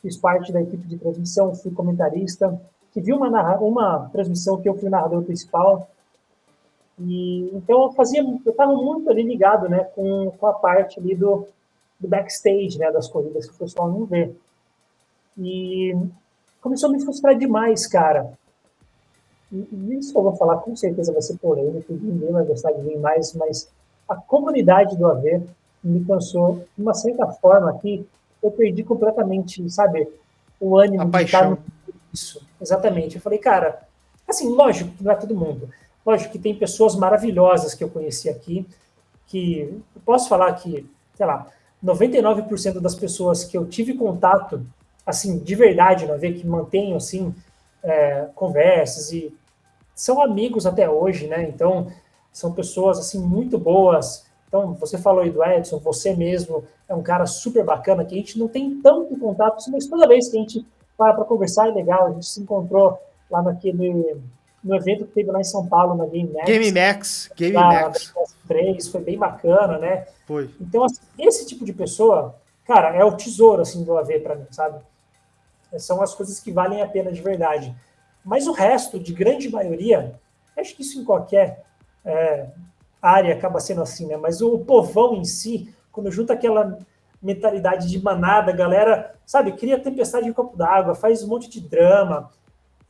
fiz parte da equipe de transmissão, fui comentarista, que viu uma transmissão que eu fui narrador principal. E então eu estava muito ali ligado, né, com a parte ali do backstage, né, das corridas que o pessoal não vê. E começou a me frustrar demais, cara. E isso que eu vou falar com certeza vai ser polêmico, ninguém vai gostar de mim mais, mas a comunidade do AV me cansou de uma certa forma que eu perdi completamente, sabe, o
A
ânimo de estar no
paixão.
isso. Exatamente. Eu falei, cara, assim, lógico que não é todo mundo. Lógico que tem pessoas maravilhosas que eu conheci aqui, que eu posso falar que, sei lá, 99% das pessoas que eu tive contato, assim, de verdade, não ver que mantenho, assim, conversas e são amigos até hoje, né? Então, são pessoas, assim, muito boas. Então, você falou aí do Edson, você mesmo é um cara super bacana, que a gente não tem tanto contato, mas toda vez que a gente para conversar é legal. A gente se encontrou lá no evento que teve lá em São Paulo, na Game
Game
Max,
Max, Game
da
Max.
PS3, foi bem bacana, né?
Foi.
Então, assim, esse tipo de pessoa, cara, é o tesouro, assim, do AV para mim, sabe? São as coisas que valem a pena de verdade. Mas o resto, de grande maioria, acho que isso em qualquer área acaba sendo assim, né? Mas o povão em si, quando junta aquela mentalidade de manada, galera, sabe, cria tempestade em copo d'água, faz um monte de drama.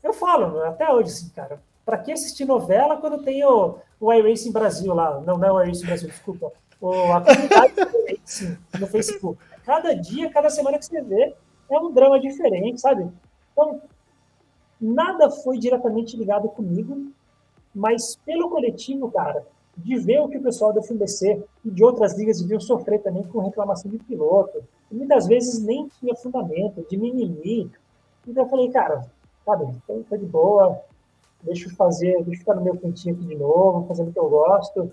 Eu falo, né, até hoje, assim, cara, para que assistir novela quando tem o iRacing Brasil lá? Não, não é o iRacing Brasil, desculpa. A comunidade do iRacing no Facebook. Cada dia, cada semana que você vê, é um drama diferente, sabe? Então, nada foi diretamente ligado comigo, mas pelo coletivo, cara, de ver o que o pessoal da FBC e de outras ligas deviam sofrer também com reclamação de piloto, e muitas vezes nem tinha fundamento, de mimimi. Então eu falei, cara, sabe, tô de boa, deixa eu fazer, deixa eu ficar no meu cantinho aqui de novo, fazendo o que eu gosto,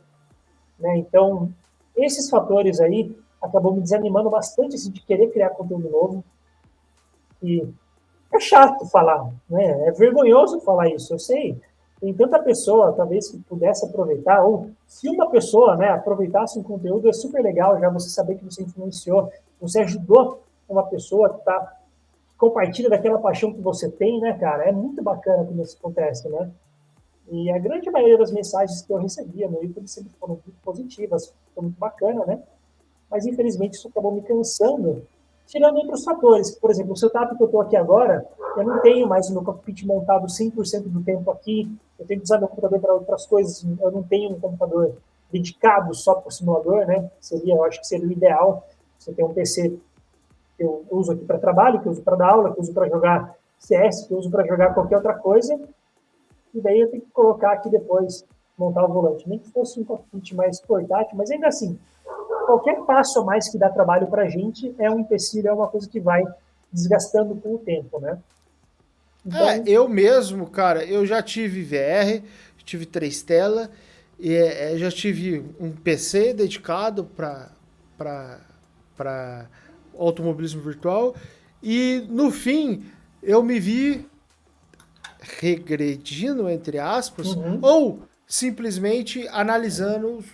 né? Então, esses fatores aí acabou me desanimando bastante assim, de querer criar conteúdo novo. E é chato falar, né? É vergonhoso falar isso, eu sei. Tem tanta pessoa, talvez, que pudesse aproveitar, ou se uma pessoa, né, aproveitasse um conteúdo, é super legal já você saber que você influenciou, você ajudou uma pessoa que tá, compartilha daquela paixão que você tem, né, cara? É muito bacana quando isso acontece, né? E a grande maioria das mensagens que eu recebia no YouTube sempre foram muito positivas, foi muito bacana, né? mas infelizmente isso acabou me cansando, tirando outros fatores. Por exemplo, o setup que eu estou aqui agora, eu não tenho mais o meu cockpit montado 100% do tempo aqui, eu tenho que usar meu computador para outras coisas, eu não tenho um computador dedicado só para o simulador, né? Eu acho que seria o ideal, você ter um PC que eu uso aqui para trabalho, que eu uso para dar aula, que eu uso para jogar CS, que eu uso para jogar qualquer outra coisa, e daí eu tenho que colocar aqui depois, montar o volante. Nem que fosse um cockpit mais portátil, mas ainda assim, qualquer passo a mais que dá trabalho para a gente é um empecilho, é uma coisa que vai desgastando com o tempo, né? Então,
Eu mesmo, cara, eu já tive VR, tive três telas, e já tive um PC dedicado para automobilismo virtual, e no fim eu me vi regredindo, entre aspas,
uhum,
ou simplesmente analisando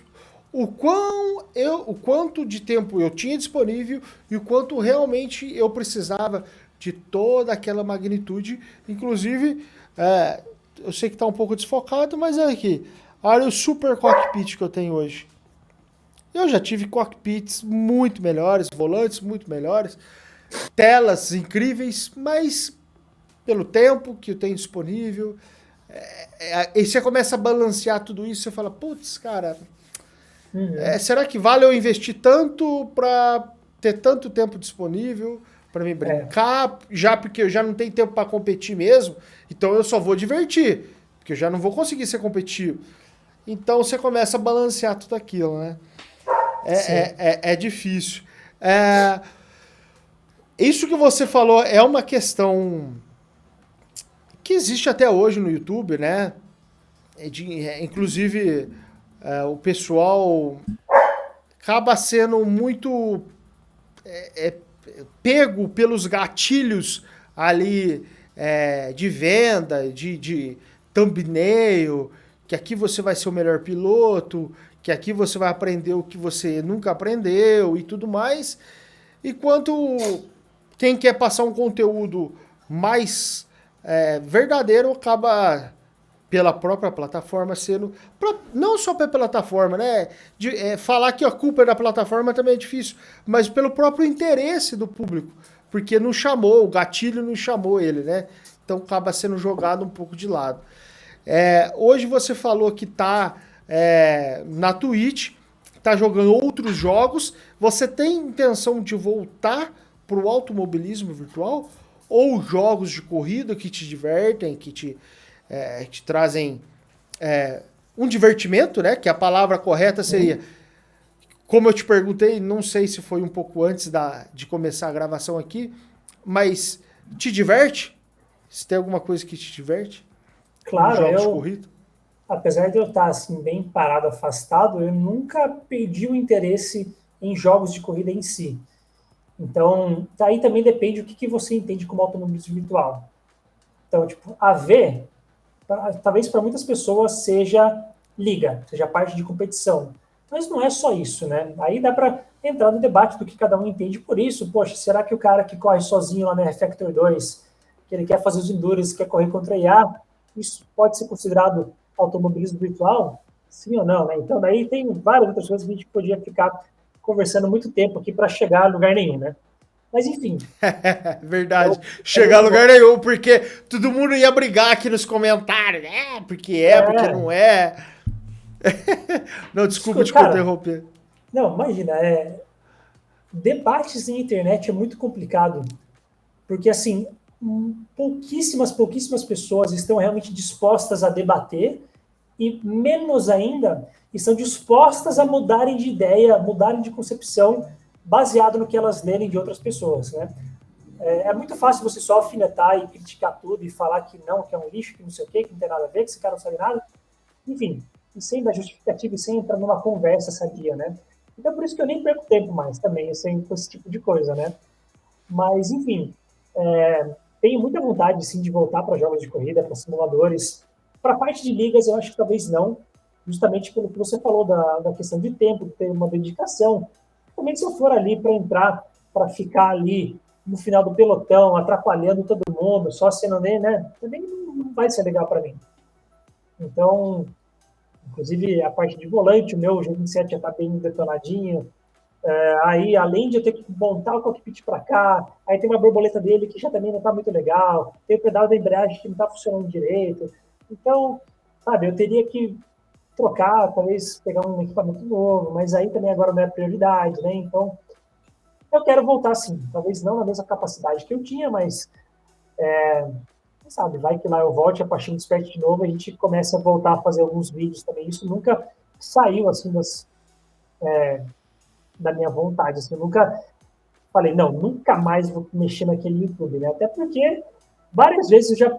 o quanto de tempo eu tinha disponível e o quanto realmente eu precisava de toda aquela magnitude. Inclusive, eu sei que está um pouco desfocado, mas é aqui. Olha o super cockpit que eu tenho hoje. Eu já tive cockpits muito melhores, volantes muito melhores, telas incríveis, mas pelo tempo que eu tenho disponível, e você começa a balancear tudo isso, você fala, putz, cara,
uhum,
será que vale eu investir tanto para ter tanto tempo disponível para me
é,
brincar, já porque eu já não tenho tempo para competir mesmo, então eu só vou divertir, porque eu já não vou conseguir ser competitivo. Então você começa a balancear tudo aquilo, né?
sim.
É difícil. É, isso que você falou é uma questão que existe até hoje no YouTube, né? Inclusive, o pessoal acaba sendo muito é, pego pelos gatilhos ali de venda, de thumbnail, que aqui você vai ser o melhor piloto, que aqui você vai aprender o que você nunca aprendeu e tudo mais. Enquanto quem quer passar um conteúdo mais verdadeiro acaba pela própria plataforma sendo. Não só pela plataforma, né? Falar que a culpa é da plataforma também é difícil, mas pelo próprio interesse do público. Porque não chamou, o gatilho não chamou ele, né? Então acaba sendo jogado um pouco de lado. Hoje você falou que tá na Twitch, tá jogando outros jogos. Você tem intenção de voltar pro automobilismo virtual? Ou jogos de corrida que te divertem, que te trazem um divertimento, né? Que a palavra correta seria,
Uhum.
como eu te perguntei, não sei se foi um pouco antes de começar a gravação aqui, mas te diverte? Se tem alguma coisa que te diverte nos
Claro,
jogos de corrida?
apesar de eu estar assim bem parado, afastado, eu nunca perdi o interesse em jogos de corrida em si. Então, aí também depende do que você entende como automobilismo virtual. Então, tipo, a V, talvez para muitas pessoas seja liga, seja parte de competição. Mas não é só isso, né? Aí dá para entrar no debate do que cada um entende por isso. Poxa, será que o cara que corre sozinho lá na R-Factor 2, que ele quer fazer os endurance, quer correr contra a IA, isso pode ser considerado automobilismo virtual? Sim ou não, né? Então, daí tem várias outras coisas que a gente podia ficar conversando muito tempo aqui para chegar a lugar nenhum, né? Mas, enfim,
Verdade.
é
Chegar a
muito bom.
lugar nenhum, porque todo mundo ia brigar aqui nos comentários. Porque
É,
não é. Não, desculpa
escuta,
te
cara,
interromper.
não, imagina, debates em internet é muito complicado, porque assim, pouquíssimas pessoas estão realmente dispostas a debater e menos ainda estão dispostas a mudarem de ideia, mudarem de concepção baseado no que elas lerem de outras pessoas, né? É muito fácil você só alfinetar e criticar tudo e falar que não, que é um lixo, que não sei o quê, que não tem nada a ver, que esse cara não sabe nada. Enfim, e sem dar justificativa e sem entrar numa conversa sadia, né? Então, por isso que eu nem perco tempo mais também, assim, com esse tipo de coisa, né? Mas, enfim, tenho muita vontade, sim, de voltar para jogos de corrida, para simuladores. Para a parte de ligas, eu acho que talvez não, justamente pelo que você falou da questão de tempo, de ter uma dedicação. Também se eu for ali para entrar, para ficar ali no final do pelotão, atrapalhando todo mundo, só sendo, né? Também não vai ser legal para mim. Então, inclusive, a parte de volante, o meu G27 já está bem detonadinho. Aí, além de eu ter que montar o cockpit para cá, aí tem uma borboleta dele que já também não está muito legal, tem o pedal da embreagem que não está funcionando direito. Então, sabe, eu teria que trocar, talvez pegar um equipamento novo, mas aí também agora não é prioridade, né? Então, eu quero voltar sim, talvez não na mesma capacidade que eu tinha, mas, quem sabe, vai que lá eu volte, a paixão desperte de novo, a gente começa a voltar a fazer alguns vídeos também. Isso nunca saiu, assim, da minha vontade, assim, eu nunca falei, não, nunca mais vou mexer naquele YouTube, né? Até porque várias vezes eu já,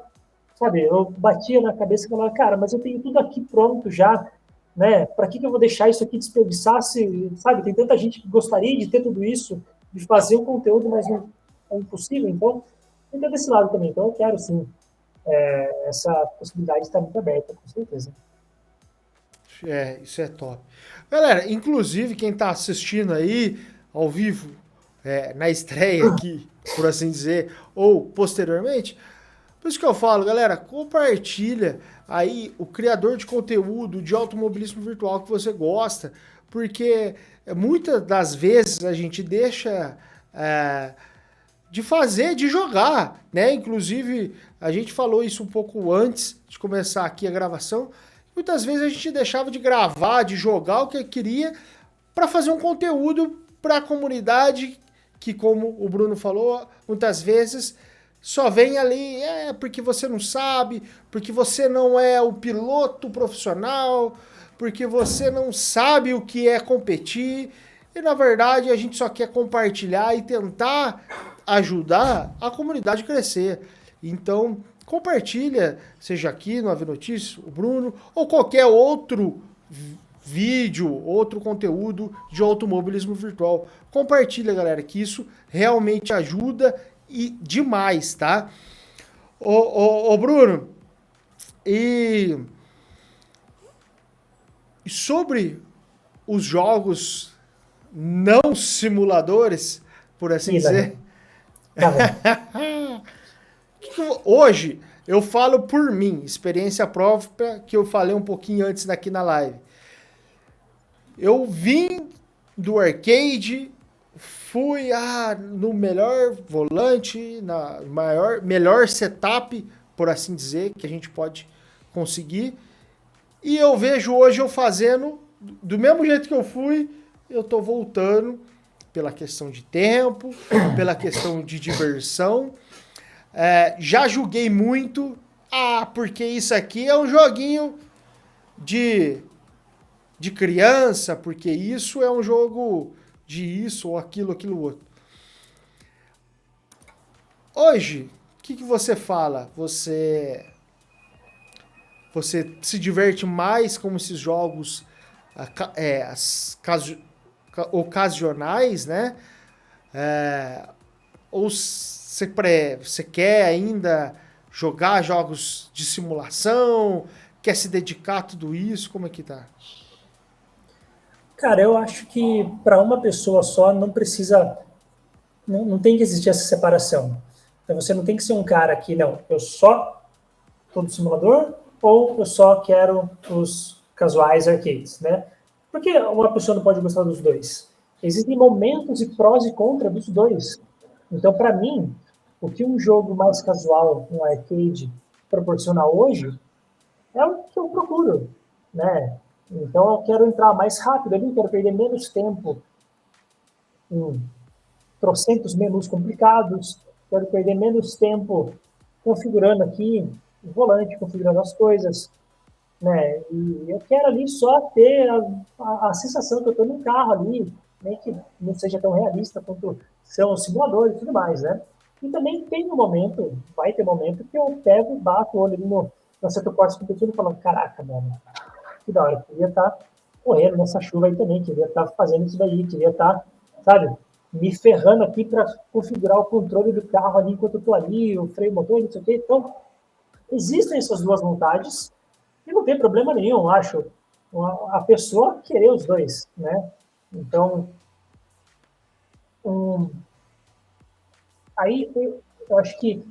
sabe, eu batia na cabeça e falava, cara, mas eu tenho tudo aqui pronto já, né? Para que eu vou deixar isso aqui desperdiçar se, sabe, tem tanta gente que gostaria de ter tudo isso, de fazer o conteúdo, mas não é impossível. Então, tem desse lado também. Então, eu quero sim, essa possibilidade está muito aberta, com certeza.
Isso é top. Galera, inclusive quem tá assistindo aí ao vivo, na estreia aqui, por assim dizer, ou posteriormente, por isso que eu falo, galera, compartilha aí o criador de conteúdo de automobilismo virtual que você gosta, porque muitas das vezes a gente deixa de fazer, de jogar, né? Inclusive, a gente falou isso um pouco antes de começar aqui a gravação. Muitas vezes a gente deixava de gravar, de jogar o que queria para fazer um conteúdo para a comunidade que, como o Bruno falou, muitas vezes só vem ali porque você não sabe, porque você não é o piloto profissional, porque você não sabe o que é competir. E na verdade a gente só quer compartilhar e tentar ajudar a comunidade a crescer. Então, compartilha, seja aqui no Ave Notícias, o Bruno, ou qualquer outro vídeo, outro conteúdo de automobilismo virtual. Compartilha, galera, que isso realmente ajuda e demais, tá? Ô Bruno, e sobre os jogos não simuladores, por assim
E,
dizer,
tá bom.
hoje eu falo por mim, experiência própria, que eu falei um pouquinho antes daqui na live. Eu vim do arcade, fui no melhor volante, na melhor setup, por assim dizer, que a gente pode conseguir. E eu vejo hoje eu fazendo do mesmo jeito que eu fui, eu tô voltando pela questão de tempo, pela questão de diversão. Já joguei muito. Porque isso aqui é um joguinho de, de criança, porque isso é um jogo de isso ou aquilo, aquilo outro. Hoje, o que você fala? Você se diverte mais com esses jogos ocasionais, né? Ou você quer ainda jogar jogos de simulação? Quer se dedicar a tudo isso? Como é que tá?
Cara, eu acho que para uma pessoa só não precisa, não tem que existir essa separação. Então você não tem que ser um cara que, não, eu só estou no simulador ou eu só quero os casuais arcades, né? Porque uma pessoa não pode gostar dos dois. Existem momentos e prós e contras dos dois. Então, para mim, o que um jogo mais casual, um arcade, proporciona hoje é o que eu procuro, né? Então, eu quero entrar mais rápido ali, quero perder menos tempo em trocentos menus complicados, quero perder menos tempo configurando aqui o volante, configurando as coisas, né? E eu quero ali só ter a sensação que eu estou num carro ali, nem que não seja tão realista quanto são os simuladores e tudo mais, né? E também tem um momento, vai ter um momento que eu pego e bato o olho ali no setor corte competitivo e falo, caraca, mano, que da hora, queria estar correndo nessa chuva aí também, queria estar fazendo isso daí, queria estar, sabe, me ferrando aqui para configurar o controle do carro ali enquanto eu tô ali, o freio motor, não sei o quê. Então, existem essas duas vontades e não tem problema nenhum, acho, a pessoa querer os dois, né? Então, um, aí eu acho que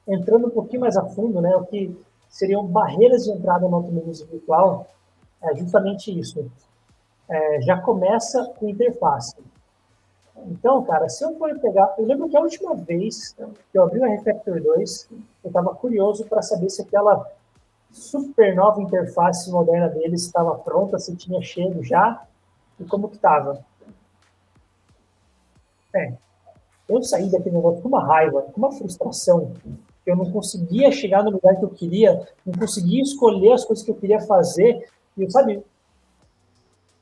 entrando um pouquinho mais a fundo, né, o que seriam barreiras de entrada no automobilismo virtual é justamente isso. Já começa com interface. Então, cara, se eu for pegar. Eu lembro que a última vez que eu abri o Refactor 2, eu estava curioso para saber se aquela super nova interface moderna deles estava pronta, se tinha chego já e como que estava. É, eu saí daquele negócio com uma raiva, com uma frustração, que eu não conseguia chegar no lugar que eu queria, não conseguia escolher as coisas que eu queria fazer. E, sabe,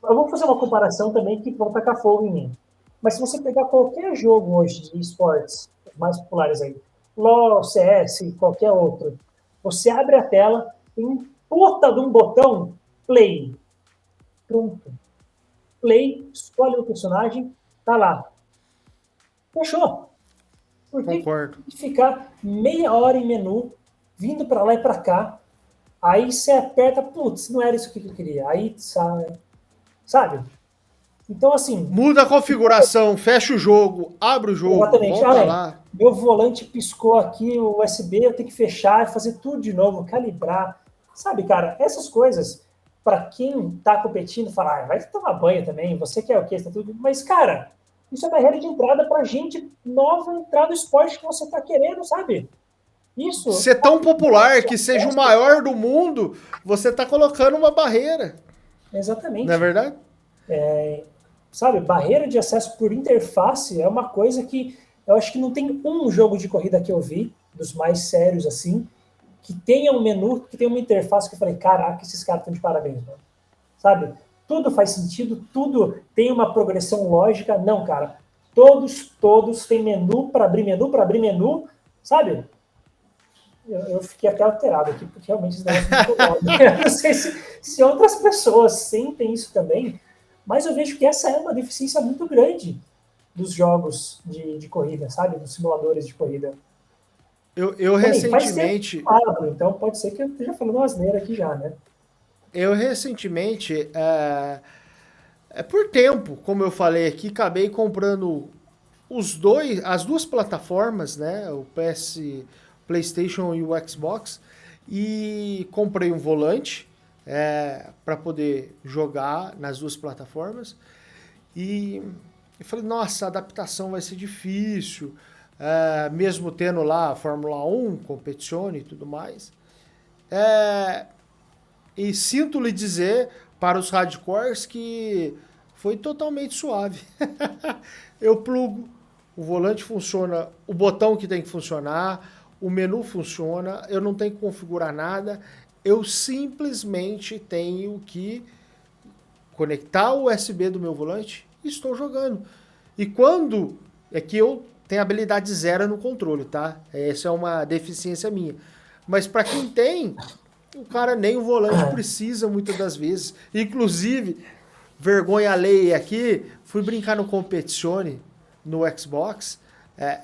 eu vou fazer uma comparação também que vão tacar fogo em mim. Mas se você pegar qualquer jogo hoje de esportes, os mais populares aí, LoL, CS, qualquer outro, você abre a tela, tem um puta de um botão, play. Pronto. Play, escolhe o personagem, tá lá. Fechou. Por que
Concordo.
ficar meia hora em menu, vindo para lá e para cá, aí você aperta, putz, não era isso que eu queria. Aí sai, sabe? Então, assim,
Muda a configuração, fecha o jogo, abre o jogo,
exatamente.
volta
Ah,
lá.
meu volante piscou aqui, o USB, eu tenho que fechar, fazer tudo de novo, calibrar. Sabe, cara, essas coisas, para quem tá competindo, fala, vai tomar banho também, você quer o quê? Tá tudo... Mas, cara, isso é barreira de entrada para gente nova entrar no esporte que você tá querendo, sabe? Isso
Ser tão popular que seja o maior do mundo, você tá colocando uma barreira. Não é
exatamente.
verdade?
Sabe, barreira de acesso por interface é uma coisa que eu acho que não tem um jogo de corrida que eu vi, dos mais sérios assim, que tenha um menu, que tenha uma interface que eu falei, caraca, esses caras estão de parabéns, mano. Sabe? Tudo faz sentido, tudo tem uma progressão lógica. Não, cara. Todos têm menu para abrir menu, sabe? Eu fiquei até alterado aqui, porque realmente esse negócio me incomoda. Eu não sei se outras pessoas sentem isso também, mas eu vejo que essa é uma deficiência muito grande dos jogos de corrida, sabe? Dos simuladores de corrida.
Eu
Também faz tempo que
recentemente,
eu abro, então pode ser que eu esteja falando uma asneira aqui já, né?
eu recentemente, é por tempo, como eu falei aqui, acabei comprando as duas plataformas, né? O PlayStation e o Xbox, e comprei um volante para poder jogar nas duas plataformas. E eu falei, nossa, a adaptação vai ser difícil, mesmo tendo lá a Fórmula 1, competizione e tudo mais. E sinto lhe dizer para os hardcores que foi totalmente suave. Eu plugo, o volante funciona, o botão que tem que funcionar, o menu funciona, eu não tenho que configurar nada, eu simplesmente tenho que conectar o USB do meu volante e estou jogando. E quando é que eu tenho habilidade zero no controle, tá? Essa é uma deficiência minha. Mas para quem tem, o cara nem o volante precisa muitas das vezes. Inclusive, vergonha alheia aqui, fui brincar no Competizione no Xbox,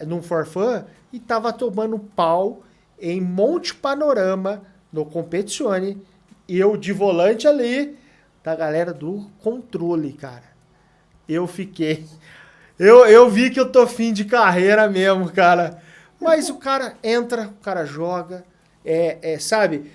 num For Fun, e tava tomando pau em Monte Panorama no Competizione, e eu de volante ali, da galera do controle, cara. Eu fiquei. Eu vi que eu tô fim de carreira mesmo, cara. Mas o cara entra, o cara joga, sabe?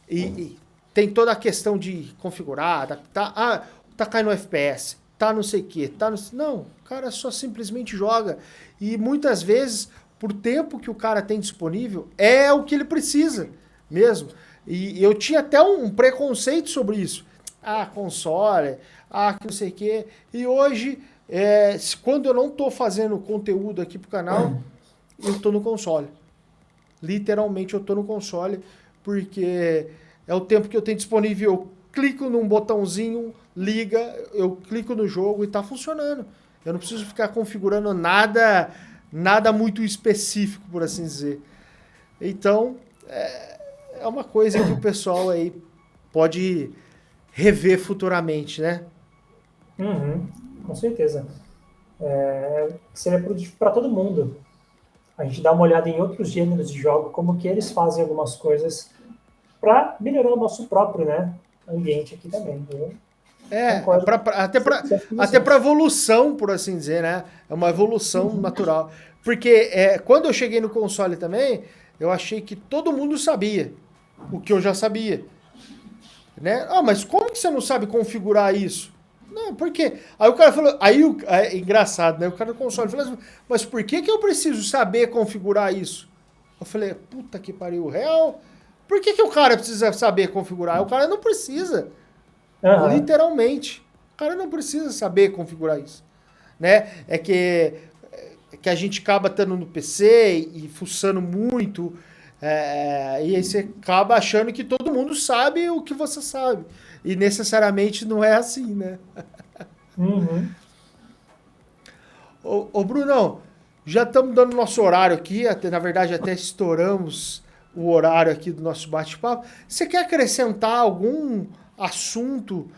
E tem toda a questão de configurar, adaptar. Ah, tá caindo FPS, tá não sei o que, tá no... Não, o cara só simplesmente joga. E muitas vezes, por tempo que o cara tem disponível, é o que ele precisa mesmo. E eu tinha até um preconceito sobre isso. Ah, console, que não sei o que. E hoje, quando eu não tô fazendo conteúdo aqui pro canal, eu tô no console. Literalmente eu tô no console, porque é o tempo que eu tenho disponível. Eu clico num botãozinho, liga, eu clico no jogo e tá funcionando. Eu não preciso ficar configurando nada muito específico, por assim dizer. Então, é uma coisa que o pessoal aí pode rever futuramente, né?
Uhum, com certeza. Seria produtivo para todo mundo. A gente dá uma olhada em outros gêneros de jogo, como que eles fazem algumas coisas para melhorar o nosso próprio, né, ambiente aqui também. Eu concordo
Até
100% com
pra
você.
evolução, por assim dizer, né? É uma evolução natural. Porque quando eu cheguei no console também, eu achei que todo mundo sabia o que eu já sabia. Né? Ah, mas como que você não sabe configurar isso? Não, por quê? Aí o cara falou, é engraçado, né? O cara do console falou assim, mas por que que eu preciso saber configurar isso? Eu falei, puta que pariu, real? Por que que o cara precisa saber configurar? O cara não precisa,
Aham.
literalmente. O cara não precisa saber configurar isso, né? É que a gente acaba estando no PC e fuçando muito, e aí você acaba achando que todo mundo sabe o que você sabe. E necessariamente não é assim, né?
Uhum.
Ô Brunão, já estamos dando nosso horário aqui, na verdade até estouramos o horário aqui do nosso bate-papo. Você quer acrescentar algum assunto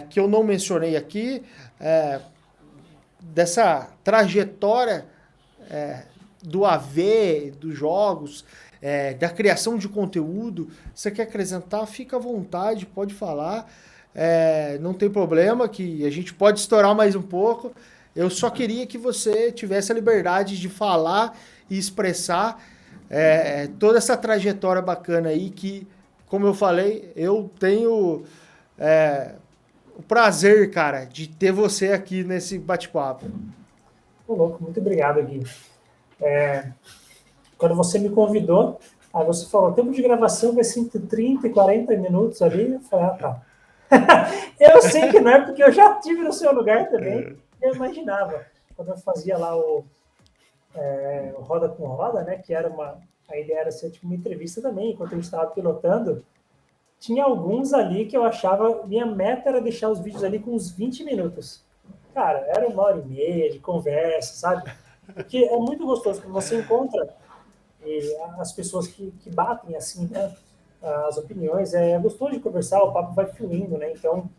que eu não mencionei aqui, é, dessa trajetória do AV, dos jogos, da criação de conteúdo? Você quer acrescentar? Fica à vontade, pode falar. Não tem problema, que a gente pode estourar mais um pouco. Eu só queria que você tivesse a liberdade de falar e expressar toda essa trajetória bacana aí que, como eu falei, eu tenho o prazer, cara, de ter você aqui nesse bate-papo.
Ô, louco, muito obrigado, Gui. Quando você me convidou, aí você falou, tempo de gravação vai ser entre 30 e 40 minutos ali. Eu falei, ah, tá. Eu sei que não é porque eu já estive no seu lugar também. Eu imaginava. Quando eu fazia lá o Roda com Roda, né? Que era a ideia era ser tipo uma entrevista também, enquanto a gente estava pilotando. Tinha alguns ali que eu achava, minha meta era deixar os vídeos ali com uns 20 minutos. Cara, era 1 hora e meia de conversa, sabe? Porque é muito gostoso quando você encontra as pessoas que batem assim, né? As opiniões. É gostoso de conversar, o papo vai fluindo, né? Então,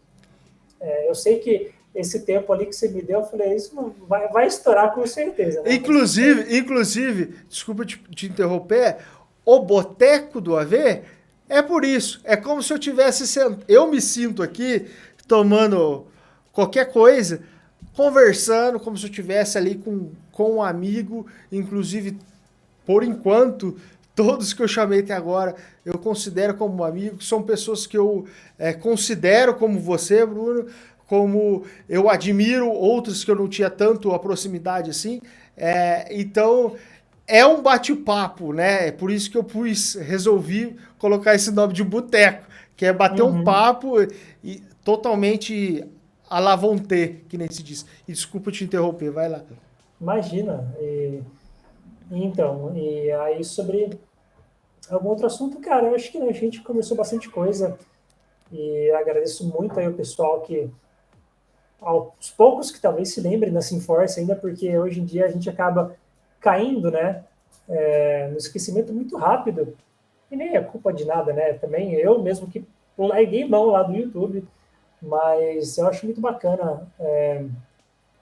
eu sei que esse tempo ali que você me deu, eu falei, isso não vai estourar com certeza, né? Mas tudo bem.
Inclusive, desculpa te interromper, o Boteco do AV é por isso. É como se eu tivesse sent... Eu me sinto aqui tomando qualquer coisa, conversando, como se eu estivesse ali com um amigo. Inclusive, por enquanto, todos que eu chamei até agora, eu considero como amigo, são pessoas que eu considero como você, Bruno, como eu admiro outros que eu não tinha tanto a proximidade assim. Então, é um bate-papo, né? É por isso que eu resolvi colocar esse nome de boteco, que é bater um
Uhum.
papo e totalmente à la vontade, que nem se diz. E desculpa te interromper, vai lá.
Imagina. Então, e aí sobre algum outro assunto, cara, eu acho que a gente conversou bastante coisa e agradeço muito aí o pessoal que, aos poucos que talvez se lembrem da Sinforce ainda, porque hoje em dia a gente acaba caindo, né, no esquecimento muito rápido, e nem é culpa de nada, né, também eu mesmo que larguei mão lá do YouTube, mas eu acho muito bacana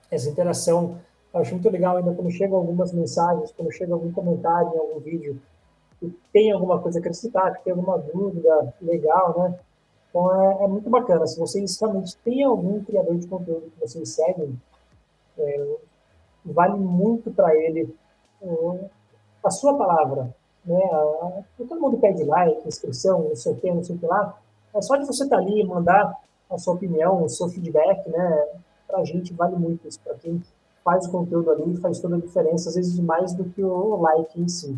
essa interação, eu acho muito legal ainda quando chegam algumas mensagens, quando chega algum comentário em algum vídeo, que tem alguma coisa a acrescentar, que tem alguma dúvida legal, né? Então é muito bacana. Se vocês realmente têm algum criador de conteúdo que vocês seguem, vale muito para ele a sua palavra. Né? Todo mundo pede like, inscrição, não sei o que lá. É só de você estar ali e mandar a sua opinião, o seu feedback, né? Para a gente vale muito isso. Para quem faz o conteúdo ali, faz toda a diferença, às vezes mais do que o like em si.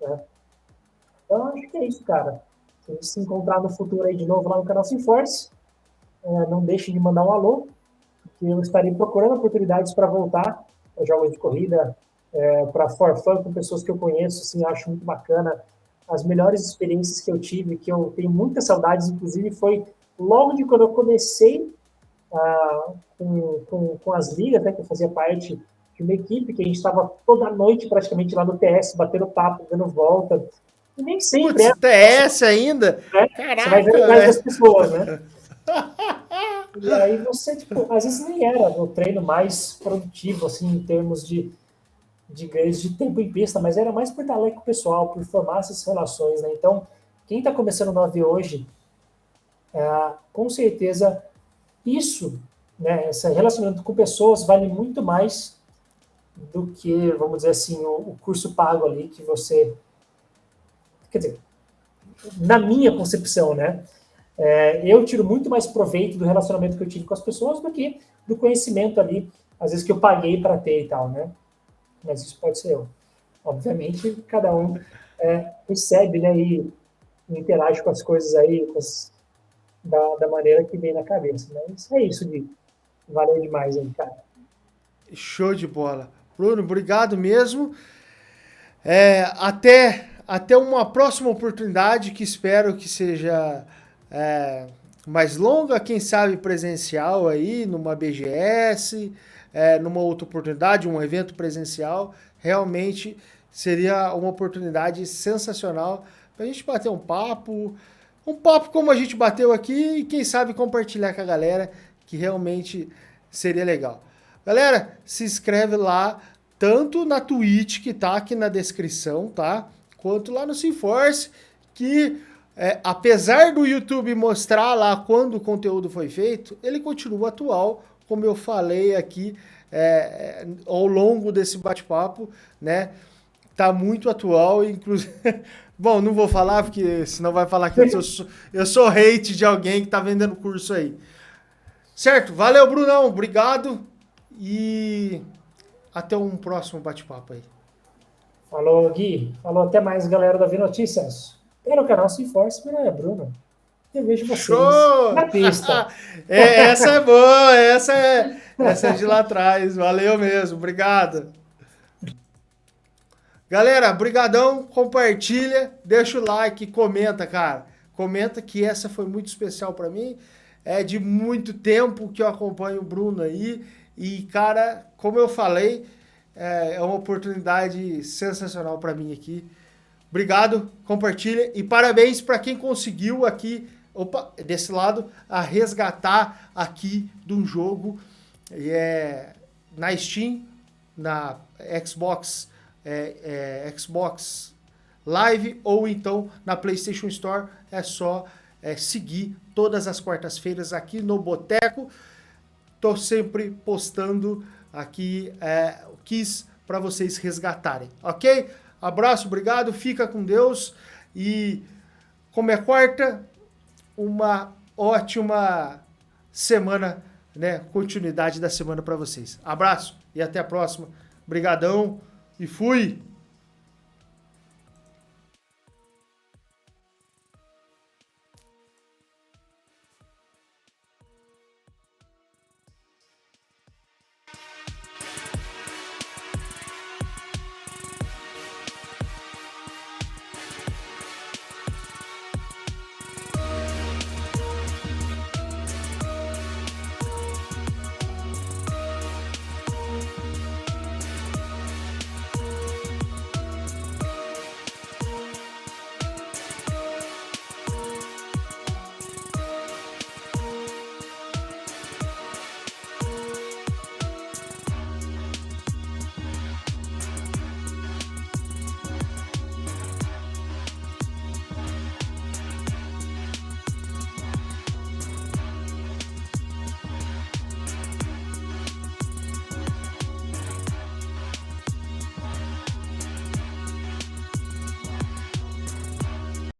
Né? Então, acho que é isso, cara. Se a gente se encontrar no futuro aí de novo lá no canal Sinforce, não deixe de mandar um alô, que eu estarei procurando oportunidades para voltar para jogos de corrida, para For Fun com pessoas que eu conheço, assim, acho muito bacana. As melhores experiências que eu tive, que eu tenho muitas saudades, inclusive, foi logo de quando eu comecei com as ligas, né, que eu fazia parte de uma equipe, que a gente estava toda noite praticamente lá no TS, batendo papo, dando volta. E nem sempre
Putz,
é fácil,
TS ainda?
né? Você vai ver
Caraca,
atrás das
velho.
pessoas, né? E aí você, tipo, às vezes nem era o treino mais produtivo, assim, em termos de ganhos de tempo em pista, mas era mais por estar lá com o pessoal, por formar essas relações, né? Então, quem está começando no AV hoje, com certeza, isso, né, esse relacionamento com pessoas vale muito mais do que, vamos dizer assim, o curso pago ali que você, quer dizer, na minha concepção, né? Eu tiro muito mais proveito do relacionamento que eu tive com as pessoas do que do conhecimento ali, às vezes que eu paguei para ter e tal, né? Mas isso pode ser eu. Obviamente, cada um recebe, né, e interage com as coisas aí da maneira que vem na cabeça, né? Isso é isso de valeu demais aí, cara.
Show de bola. Bruno, obrigado mesmo. Até uma próxima oportunidade que espero que seja mais longa, quem sabe presencial aí, numa BGS, numa outra oportunidade, um evento presencial. Realmente seria uma oportunidade sensacional para a gente bater um papo como a gente bateu aqui e quem sabe compartilhar com a galera, que realmente seria legal. Galera, se inscreve lá, tanto na Twitch, que tá aqui na descrição, tá? Quanto lá no SimForce, que apesar do YouTube mostrar lá quando o conteúdo foi feito, ele continua atual, como eu falei aqui ao longo desse bate-papo, né? Tá muito atual, inclusive. Bom, não vou falar, porque senão vai falar que eu sou hate de alguém que tá vendendo curso aí. Certo? Valeu, Brunão. Obrigado. E até um próximo bate-papo aí.
Falou, Gui. Falou, até mais, galera da V Notícias. Tem no canal Se Force, meu nome é Bruno. Eu vejo vocês
Show!
na pista.
Essa é boa, essa é de lá atrás. Valeu mesmo, obrigado. Galera, brigadão, compartilha, deixa o like, comenta, cara. Comenta que essa foi muito especial para mim. É de muito tempo que eu acompanho o Bruno aí. E, cara, como eu falei, é uma oportunidade sensacional para mim aqui. Obrigado, compartilha. E parabéns para quem conseguiu aqui, desse lado, a resgatar aqui de um jogo na Steam, na Xbox Live ou então na PlayStation Store. É só seguir todas as quartas-feiras aqui no Boteco. Tô sempre postando aqui keys para vocês resgatarem, ok? Abraço, obrigado, fica com Deus e como é quarta, uma ótima semana, né? Continuidade da semana para vocês. Abraço e até a próxima. Brigadão e fui!